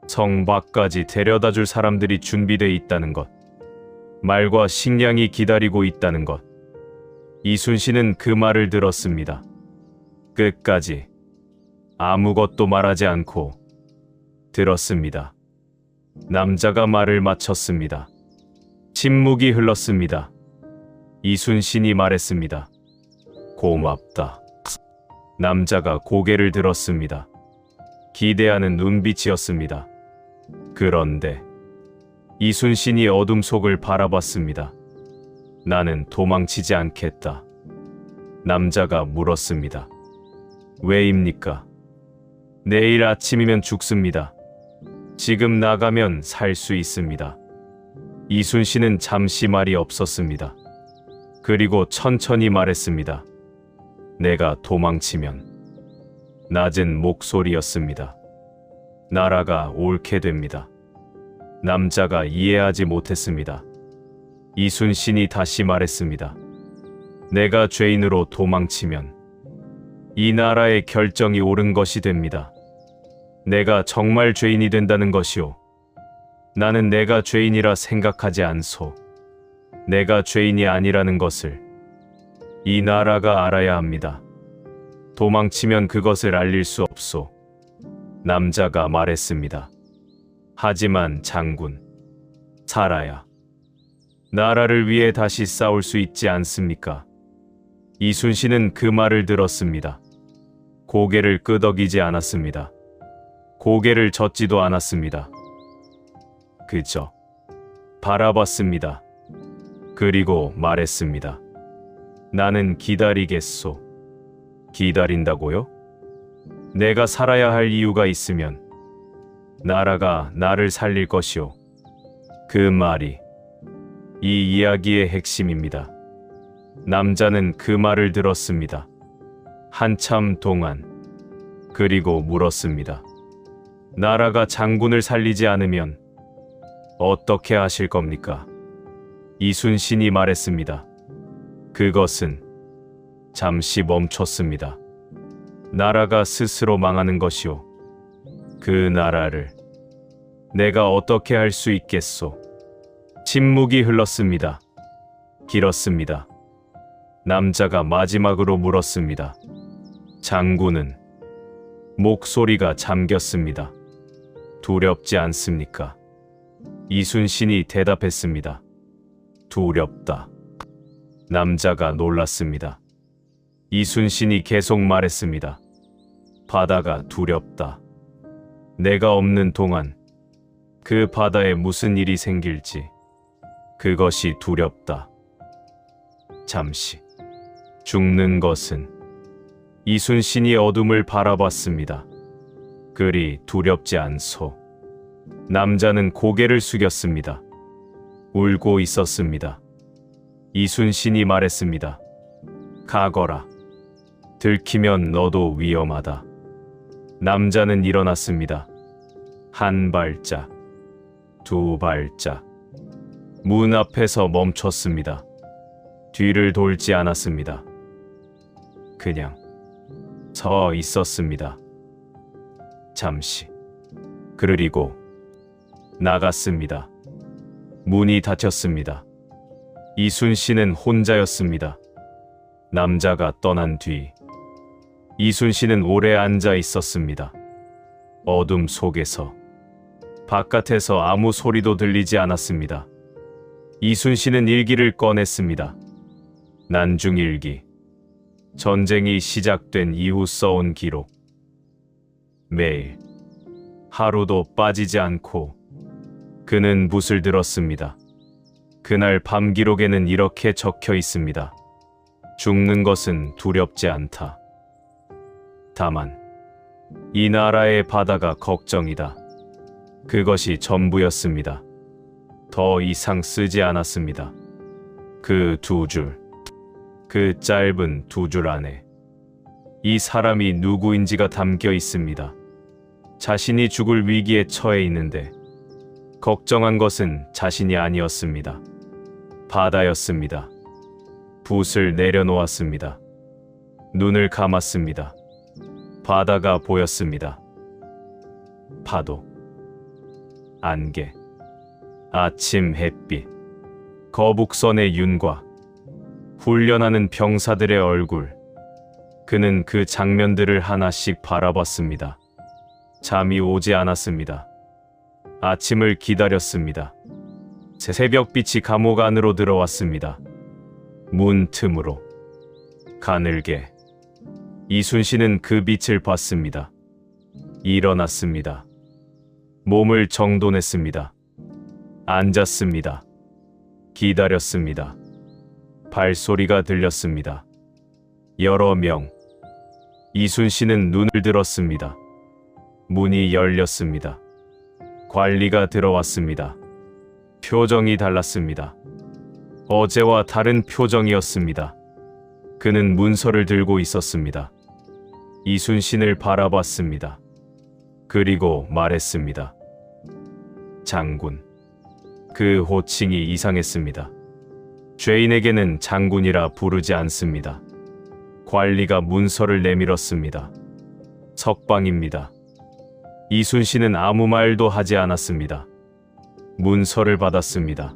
성 밖까지 데려다 줄 사람들이 준비되어 있다는 것. 말과 식량이 기다리고 있다는 것. 이순신은 그 말을 들었습니다. 끝까지 아무것도 말하지 않고 들었습니다. 남자가 말을 마쳤습니다. 침묵이 흘렀습니다. 이순신이 말했습니다. 고맙다. 남자가 고개를 들었습니다. 기대하는 눈빛이었습니다. 그런데 이순신이 어둠 속을 바라봤습니다. 나는 도망치지 않겠다. 남자가 물었습니다. 왜입니까? 내일 아침이면 죽습니다. 지금 나가면 살 수 있습니다. 이순신은 잠시 말이 없었습니다. 그리고 천천히 말했습니다. 내가 도망치면. 낮은 목소리였습니다. 나라가 옳게 됩니다. 남자가 이해하지 못했습니다. 이순신이 다시 말했습니다. 내가 죄인으로 도망치면 이 나라의 결정이 옳은 것이 됩니다. 내가 정말 죄인이 된다는 것이오. 나는 내가 죄인이라 생각하지 않소. 내가 죄인이 아니라는 것을 이 나라가 알아야 합니다. 도망치면 그것을 알릴 수 없소. 남자가 말했습니다. 하지만 장군, 살아야 나라를 위해 다시 싸울 수 있지 않습니까? 이순신은 그 말을 들었습니다. 고개를 끄덕이지 않았습니다. 고개를 젓지도 않았습니다. 그저 바라봤습니다. 그리고 말했습니다. 나는 기다리겠소. 기다린다고요? 내가 살아야 할 이유가 있으면 나라가 나를 살릴 것이오. 그 말이 이 이야기의 핵심입니다. 남자는 그 말을 들었습니다. 한참 동안 그리고 물었습니다. 나라가 장군을 살리지 않으면 어떻게 하실 겁니까? 이순신이 말했습니다. 그것은 잠시 멈췄습니다. 나라가 스스로 망하는 것이오. 그 나라를 내가 어떻게 할 수 있겠소? 침묵이 흘렀습니다. 길었습니다. 남자가 마지막으로 물었습니다. 장군은 목소리가 잠겼습니다. 두렵지 않습니까? 이순신이 대답했습니다. 두렵다. 남자가 놀랐습니다. 이순신이 계속 말했습니다. 바다가 두렵다. 내가 없는 동안 그 바다에 무슨 일이 생길지 그것이 두렵다. 잠시 죽는 것은 이순신이 어둠을 바라봤습니다. 그리 두렵지 않소. 남자는 고개를 숙였습니다. 울고 있었습니다. 이순신이 말했습니다. 가거라. 들키면 너도 위험하다. 남자는 일어났습니다. 한 발짝, 두 발짝. 문 앞에서 멈췄습니다. 뒤를 돌지 않았습니다. 그냥 서 있었습니다. 잠시. 그리고 나갔습니다. 문이 닫혔습니다. 이순신은 혼자였습니다. 남자가 떠난 뒤 이순신은 오래 앉아 있었습니다. 어둠 속에서 바깥에서 아무 소리도 들리지 않았습니다. 이순신은 일기를 꺼냈습니다. 난중일기. 전쟁이 시작된 이후 써온 기록. 매일 하루도 빠지지 않고 그는 붓을 들었습니다. 그날 밤 기록에는 이렇게 적혀 있습니다. 죽는 것은 두렵지 않다. 다만 이 나라의 바다가 걱정이다. 그것이 전부였습니다. 더 이상 쓰지 않았습니다. 그 두 줄, 그 짧은 두 줄 안에 이 사람이 누구인지가 담겨 있습니다. 자신이 죽을 위기에 처해 있는데 걱정한 것은 자신이 아니었습니다. 바다였습니다. 붓을 내려놓았습니다. 눈을 감았습니다. 바다가 보였습니다. 파도, 안개, 아침 햇빛, 거북선의 윤과 훈련하는 병사들의 얼굴. 그는 그 장면들을 하나씩 바라봤습니다. 잠이 오지 않았습니다. 아침을 기다렸습니다. 새벽빛이 감옥 안으로 들어왔습니다. 문 틈으로 가늘게 이순신은 그 빛을 봤습니다. 일어났습니다. 몸을 정돈했습니다. 앉았습니다. 기다렸습니다. 발소리가 들렸습니다. 여러 명. 이순신은 눈을 들었습니다. 문이 열렸습니다. 관리가 들어왔습니다. 표정이 달랐습니다. 어제와 다른 표정이었습니다. 그는 문서를 들고 있었습니다. 이순신을 바라봤습니다. 그리고 말했습니다. 장군. 그 호칭이 이상했습니다. 죄인에게는 장군이라 부르지 않습니다. 관리가 문서를 내밀었습니다. 석방입니다. 이순신은 아무 말도 하지 않았습니다. 문서를 받았습니다.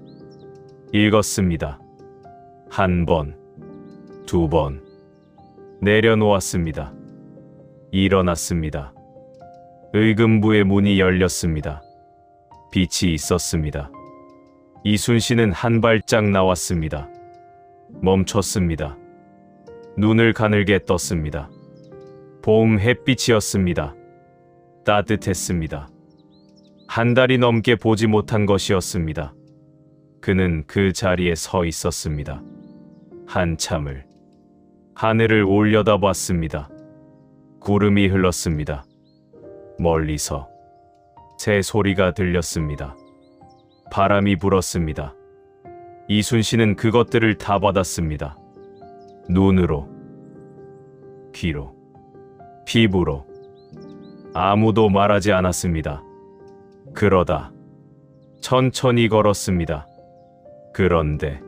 읽었습니다. 한 번, 두 번. 내려놓았습니다. 일어났습니다. 의금부의 문이 열렸습니다. 빛이 있었습니다. 이순신은 한 발짝 나왔습니다. 멈췄습니다. 눈을 가늘게 떴습니다. 봄 햇빛이었습니다. 따뜻했습니다. 한 달이 넘게 보지 못한 것이었습니다. 그는 그 자리에 서 있었습니다. 한참을 하늘을 올려다봤습니다. 구름이 흘렀습니다. 멀리서 새 소리가 들렸습니다. 바람이 불었습니다. 이순신은 그것들을 다 받았습니다. 눈으로, 귀로, 피부로. 아무도 말하지 않았습니다. 그러다 천천히 걸었습니다. 그런데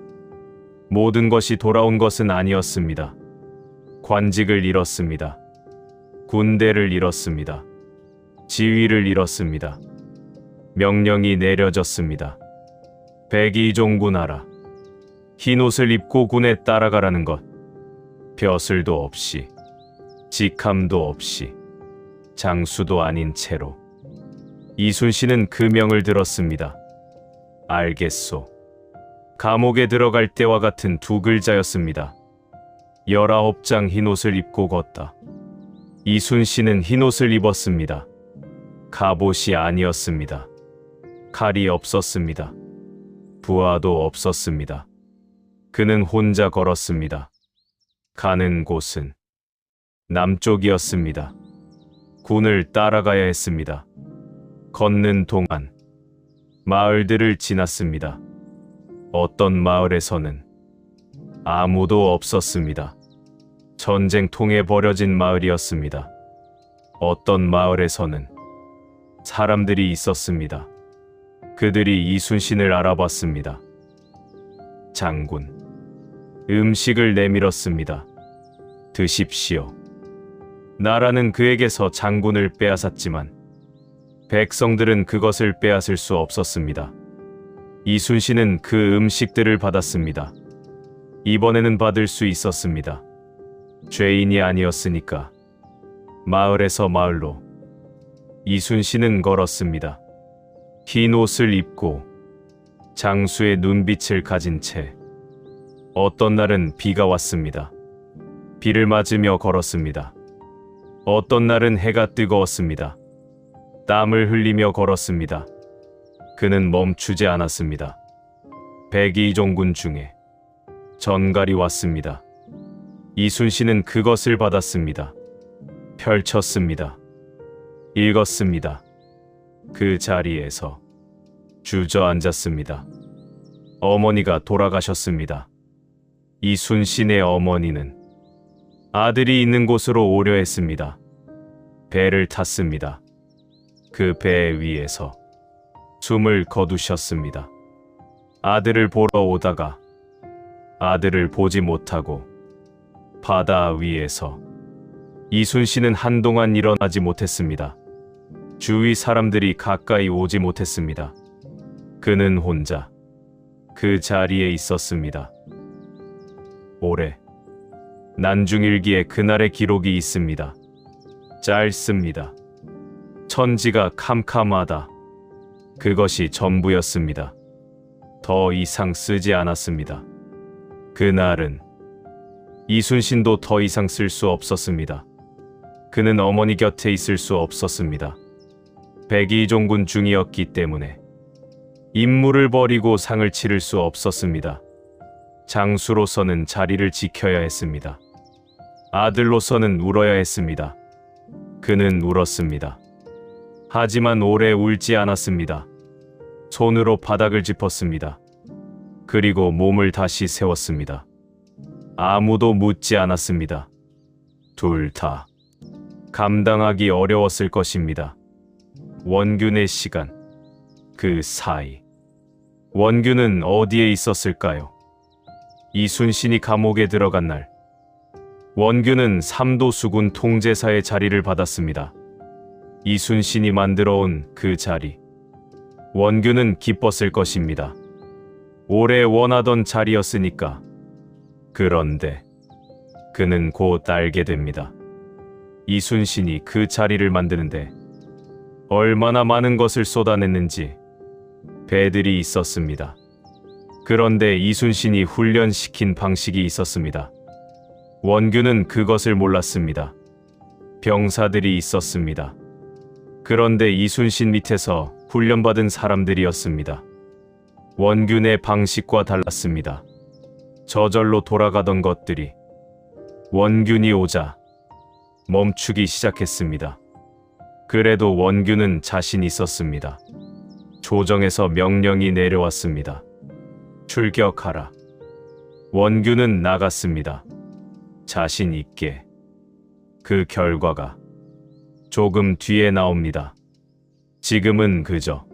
모든 것이 돌아온 것은 아니었습니다. 관직을 잃었습니다. 군대를 잃었습니다. 지위를 잃었습니다. 명령이 내려졌습니다. 백의종군 하라. 흰옷을 입고 군에 따라가라는 것. 벼슬도 없이, 직함도 없이, 장수도 아닌 채로. 이순신은 그 명을 들었습니다. 알겠소. 감옥에 들어갈 때와 같은 두 글자였습니다. 19장 흰옷을 입고 걷다. 이순신은 흰옷을 입었습니다. 갑옷이 아니었습니다. 칼이 없었습니다. 부하도 없었습니다. 그는 혼자 걸었습니다. 가는 곳은 남쪽이었습니다. 군을 따라가야 했습니다. 걷는 동안 마을들을 지났습니다. 어떤 마을에서는 아무도 없었습니다. 전쟁통에 버려진 마을이었습니다. 어떤 마을에서는 사람들이 있었습니다. 그들이 이순신을 알아봤습니다. 장군, 음식을 내밀었습니다. 드십시오. 나라는 그에게서 장군을 빼앗았지만 백성들은 그것을 빼앗을 수 없었습니다. 이순신은 그 음식들을 받았습니다. 이번에는 받을 수 있었습니다. 죄인이 아니었으니까. 마을에서 마을로 이순신은 걸었습니다. 흰 옷을 입고 장수의 눈빛을 가진 채. 어떤 날은 비가 왔습니다. 비를 맞으며 걸었습니다. 어떤 날은 해가 뜨거웠습니다. 땀을 흘리며 걸었습니다. 그는 멈추지 않았습니다. 백의종군 중에 전갈이 왔습니다. 이순신은 그것을 받았습니다. 펼쳤습니다. 읽었습니다. 그 자리에서 주저앉았습니다. 어머니가 돌아가셨습니다. 이순신의 어머니는 아들이 있는 곳으로 오려 했습니다. 배를 탔습니다. 그 배 위에서 숨을 거두셨습니다. 아들을 보러 오다가 아들을 보지 못하고 바다 위에서 이순신은 한동안 일어나지 못했습니다. 주위 사람들이 가까이 오지 못했습니다. 그는 혼자 그 자리에 있었습니다. 오래 난중일기에 그날의 기록이 있습니다. 짧습니다. 천지가 캄캄하다. 그것이 전부였습니다. 더 이상 쓰지 않았습니다. 그날은 이순신도 더 이상 쓸 수 없었습니다. 그는 어머니 곁에 있을 수 없었습니다. 백의종군 중이었기 때문에 임무를 버리고 상을 치를 수 없었습니다. 장수로서는 자리를 지켜야 했습니다. 아들로서는 울어야 했습니다. 그는 울었습니다. 하지만 오래 울지 않았습니다. 손으로 바닥을 짚었습니다. 그리고 몸을 다시 세웠습니다. 아무도 묻지 않았습니다. 둘 다 감당하기 어려웠을 것입니다. 원균의 시간, 그 사이. 원균은 어디에 있었을까요? 이순신이 감옥에 들어간 날, 원균은 삼도수군 통제사의 자리를 받았습니다. 이순신이 만들어 온 그 자리. 원균은 기뻤을 것입니다. 오래 원하던 자리였으니까. 그런데 그는 곧 알게 됩니다. 이순신이 그 자리를 만드는데 얼마나 많은 것을 쏟아냈는지. 배들이 있었습니다. 그런데 이순신이 훈련시킨 방식이 있었습니다. 원균은 그것을 몰랐습니다. 병사들이 있었습니다. 그런데 이순신 밑에서 훈련받은 사람들이었습니다. 원균의 방식과 달랐습니다. 저절로 돌아가던 것들이 원균이 오자 멈추기 시작했습니다. 그래도 원균은 자신 있었습니다. 조정에서 명령이 내려왔습니다. 출격하라. 원균은 나갔습니다. 자신 있게. 그 결과가 조금 뒤에 나옵니다. 지금은 그저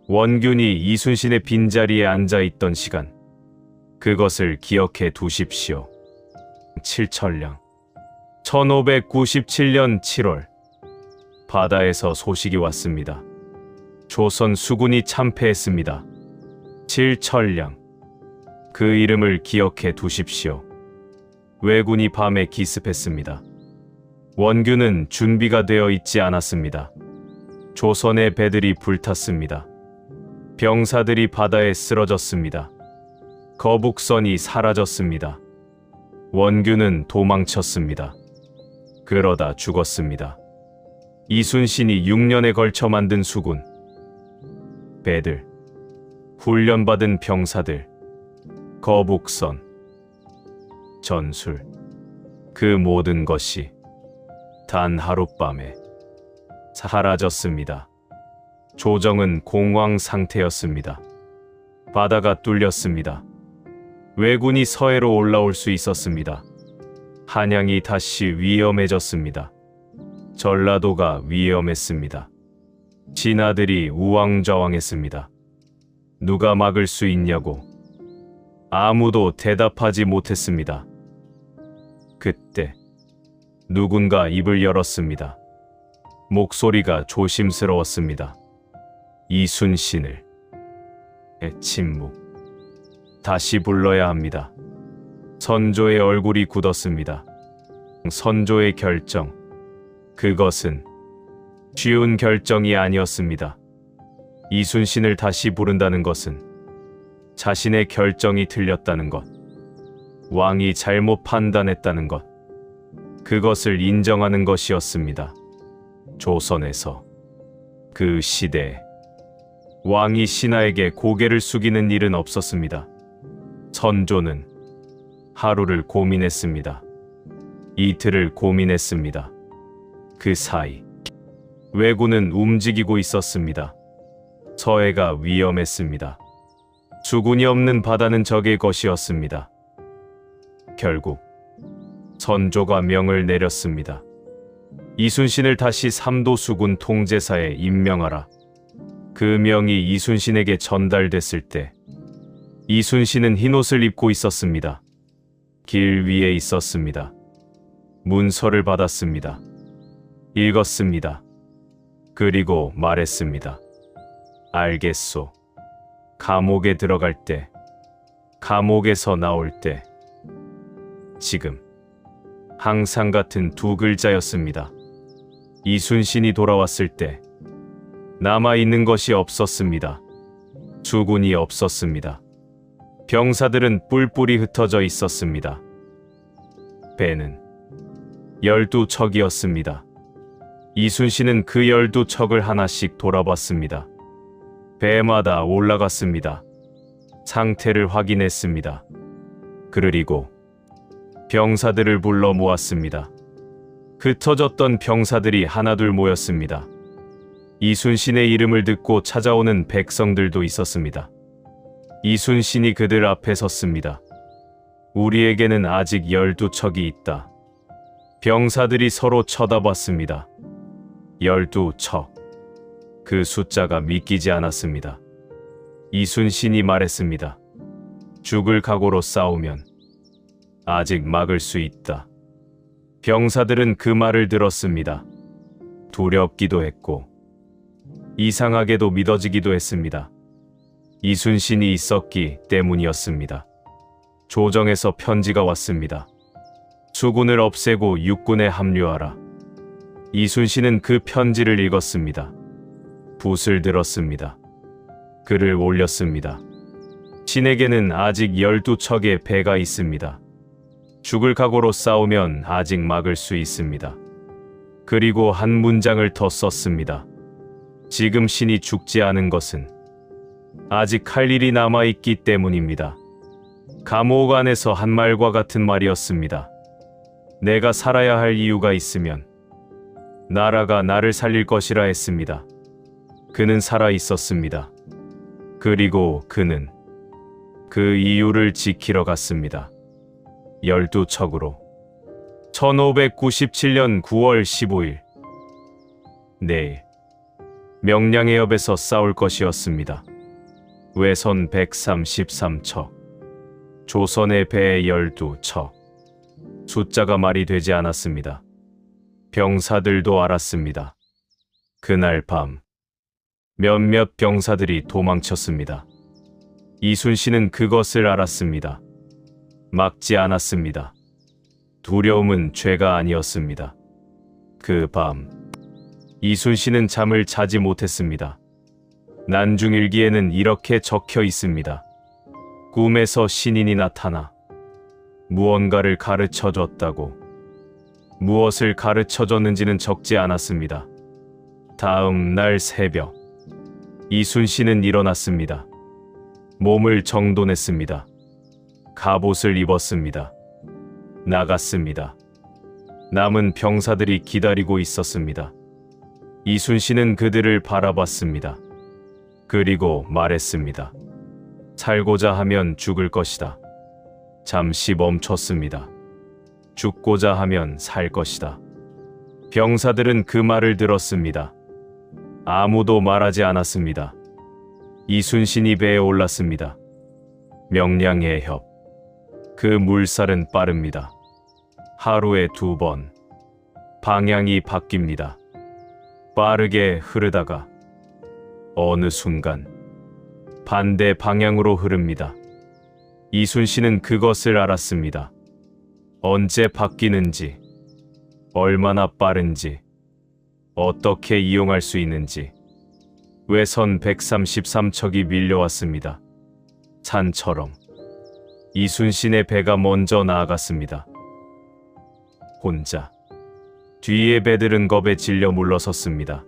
원균이 이순신의 빈자리에 앉아있던 시간, 그것을 기억해 두십시오. 칠천량 1597년 7월 바다에서 소식이 왔습니다. 조선 수군이 참패했습니다. 칠천량, 그 이름을 기억해 두십시오. 왜군이 밤에 기습했습니다. 원균은 준비가 되어 있지 않았습니다. 조선의 배들이 불탔습니다. 병사들이 바다에 쓰러졌습니다. 거북선이 사라졌습니다. 원균은 도망쳤습니다. 그러다 죽었습니다. 이순신이 6년에 걸쳐 만든 수군, 배들, 훈련받은 병사들, 거북선, 전술, 그 모든 것이 단 하룻밤에 사라졌습니다. 조정은 공황 상태였습니다. 바다가 뚫렸습니다. 왜군이 서해로 올라올 수 있었습니다. 한양이 다시 위험해졌습니다. 전라도가 위험했습니다. 진하들이 우왕좌왕했습니다. 누가 막을 수 있냐고 아무도 대답하지 못했습니다. 그때 누군가 입을 열었습니다. 목소리가 조심스러웠습니다. 이순신을. 침묵. 다시 불러야 합니다. 선조의 얼굴이 굳었습니다. 선조의 결정. 그것은 쉬운 결정이 아니었습니다. 이순신을 다시 부른다는 것은 자신의 결정이 틀렸다는 것, 왕이 잘못 판단했다는 것, 그것을 인정하는 것이었습니다. 조선에서 그 시대에 왕이 신하에게 고개를 숙이는 일은 없었습니다. 선조는 하루를 고민했습니다. 이틀을 고민했습니다. 그 사이 왜군은 움직이고 있었습니다. 서해가 위험했습니다. 수군이 없는 바다는 적의 것이었습니다. 결국 선조가 명을 내렸습니다. 이순신을 다시 삼도수군 통제사에 임명하라. 그 명이 이순신에게 전달됐을 때 이순신은 흰옷을 입고 있었습니다. 길 위에 있었습니다. 문서를 받았습니다. 읽었습니다. 그리고 말했습니다. 알겠소. 감옥에 들어갈 때, 감옥에서 나올 때, 지금 항상 같은 두 글자였습니다. 이순신이 돌아왔을 때 남아있는 것이 없었습니다. 수군이 없었습니다. 병사들은 뿔뿔이 흩어져 있었습니다. 배는 12척이었습니다. 이순신은 그 12척을 하나씩 돌아봤습니다. 배마다 올라갔습니다. 상태를 확인했습니다. 그리고 병사들을 불러 모았습니다. 흩어졌던 병사들이 하나둘 모였습니다. 이순신의 이름을 듣고 찾아오는 백성들도 있었습니다. 이순신이 그들 앞에 섰습니다. 우리에게는 아직 12척이 있다. 병사들이 서로 쳐다봤습니다. 12척. 그 숫자가 믿기지 않았습니다. 이순신이 말했습니다. 죽을 각오로 싸우면 아직 막을 수 있다. 병사들은 그 말을 들었습니다. 두렵기도 했고 이상하게도 믿어지기도 했습니다. 이순신이 있었기 때문이었습니다. 조정에서 편지가 왔습니다. 수군을 없애고 육군에 합류하라. 이순신은 그 편지를 읽었습니다. 붓을 들었습니다. 글을 올렸습니다. 신에게는 아직 12척의 배가 있습니다. 죽을 각오로 싸우면 아직 막을 수 있습니다. 그리고 한 문장을 더 썼습니다. 지금 신이 죽지 않은 것은 아직 할 일이 남아있기 때문입니다. 감옥 안에서 한 말과 같은 말이었습니다. 내가 살아야 할 이유가 있으면 나라가 나를 살릴 것이라 했습니다. 그는 살아 있었습니다. 그리고 그는 그 이유를 지키러 갔습니다. 12척으로. 1597년 9월 15일. 내일 명량의 옆에서 싸울 것이었습니다. 외선 133척, 조선의 배 12척. 숫자가 말이 되지 않았습니다. 병사들도 알았습니다. 그날 밤 몇몇 병사들이 도망쳤습니다. 이순신은 그것을 알았습니다. 막지 않았습니다. 두려움은 죄가 아니었습니다. 그 밤 이순신은 잠을 자지 못했습니다. 난중일기에는 이렇게 적혀 있습니다. 꿈에서 신인이 나타나 무언가를 가르쳐 줬다고. 무엇을 가르쳐 줬는지는 적지 않았습니다. 다음 날 새벽 이순신은 일어났습니다. 몸을 정돈했습니다. 갑옷을 입었습니다. 나갔습니다. 남은 병사들이 기다리고 있었습니다. 이순신은 그들을 바라봤습니다. 그리고 말했습니다. 살고자 하면 죽을 것이다. 잠시 멈췄습니다. 죽고자 하면 살 것이다. 병사들은 그 말을 들었습니다. 아무도 말하지 않았습니다. 이순신이 배에 올랐습니다. 명량의 협. 그 물살은 빠릅니다. 하루에 2번. 방향이 바뀝니다. 빠르게 흐르다가 어느 순간 반대 방향으로 흐릅니다. 이순신은 그것을 알았습니다. 언제 바뀌는지, 얼마나 빠른지, 어떻게 이용할 수 있는지. 외선 133척이 밀려왔습니다. 산처럼 이순신의 배가 먼저 나아갔습니다. 혼자. 뒤에 배들은 겁에 질려 물러섰습니다.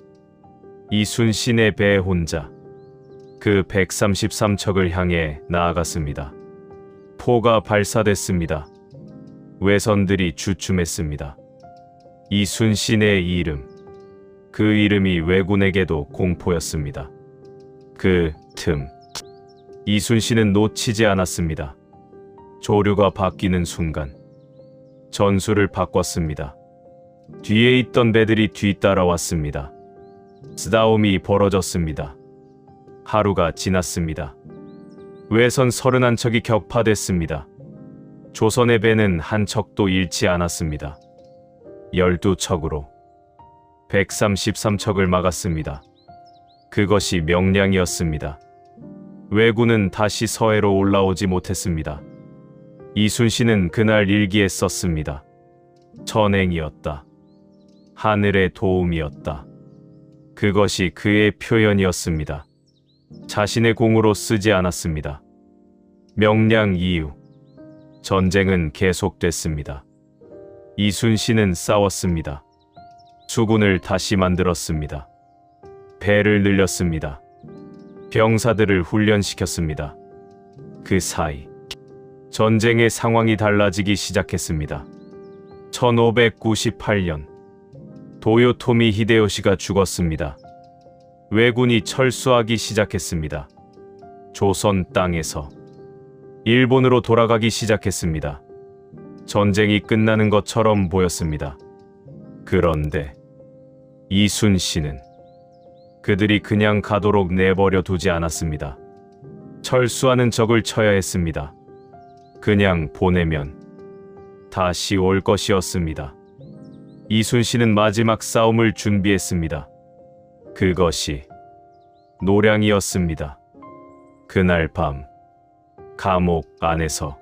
이순신의 배 혼자 그 133척을 향해 나아갔습니다. 포가 발사됐습니다. 외선들이 주춤했습니다. 이순신의 이름, 그 이름이 왜군에게도 공포였습니다. 그 틈, 이순신은 놓치지 않았습니다. 조류가 바뀌는 순간 전술을 바꿨습니다. 뒤에 있던 배들이 뒤따라왔습니다. 싸움이 벌어졌습니다. 하루가 지났습니다. 외선 31척이 격파됐습니다. 조선의 배는 한 척도 잃지 않았습니다. 12척으로 133척을 막았습니다. 그것이 명량이었습니다. 왜군은 다시 서해로 올라오지 못했습니다. 이순신은 그날 일기에 썼습니다. 천행이었다. 하늘의 도움이었다. 그것이 그의 표현이었습니다. 자신의 공으로 쓰지 않았습니다. 명량 이후 전쟁은 계속됐습니다. 이순신은 싸웠습니다. 수군을 다시 만들었습니다. 배를 늘렸습니다. 병사들을 훈련시켰습니다. 그 사이 전쟁의 상황이 달라지기 시작했습니다. 1598년 도요토미 히데요시가 죽었습니다. 왜군이 철수하기 시작했습니다. 조선 땅에서 일본으로 돌아가기 시작했습니다. 전쟁이 끝나는 것처럼 보였습니다. 그런데 이순신은 그들이 그냥 가도록 내버려 두지 않았습니다. 철수하는 적을 쳐야 했습니다. 그냥 보내면 다시 올 것이었습니다. 이순신은 마지막 싸움을 준비했습니다. 그것이 노량이었습니다. 그날 밤 감옥 안에서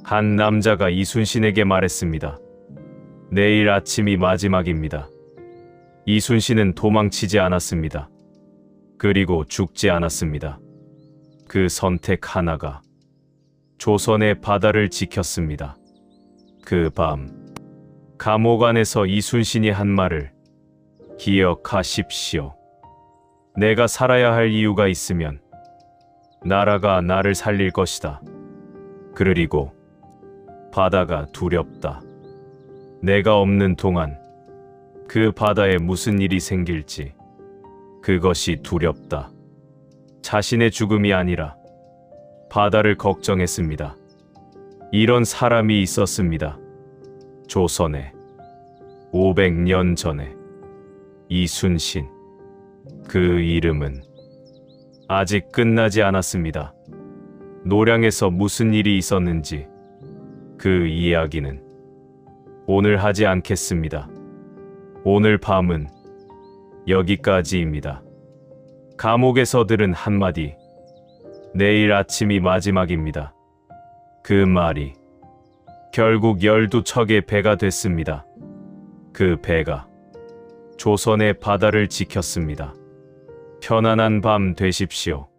한 남자가 이순신에게 말했습니다. 내일 아침이 마지막입니다. 이순신은 도망치지 않았습니다. 그리고 죽지 않았습니다. 그 선택 하나가 조선의 바다를 지켰습니다. 그 밤 감옥 안에서 이순신이 한 말을 기억하십시오. 내가 살아야 할 이유가 있으면 나라가 나를 살릴 것이다. 그리고 바다가 두렵다. 내가 없는 동안 그 바다에 무슨 일이 생길지 그것이 두렵다. 자신의 죽음이 아니라 바다를 걱정했습니다. 이런 사람이 있었습니다. 조선에 500년 전에 이순신. 그 이름은 아직 끝나지 않았습니다. 노량에서 무슨 일이 있었는지 그 이야기는 오늘 하지 않겠습니다. 오늘 밤은 여기까지입니다. 감옥에서 들은 한마디. 내일 아침이 마지막입니다. 그 말이 결국 12척의 배가 됐습니다. 그 배가 조선의 바다를 지켰습니다. 편안한 밤 되십시오.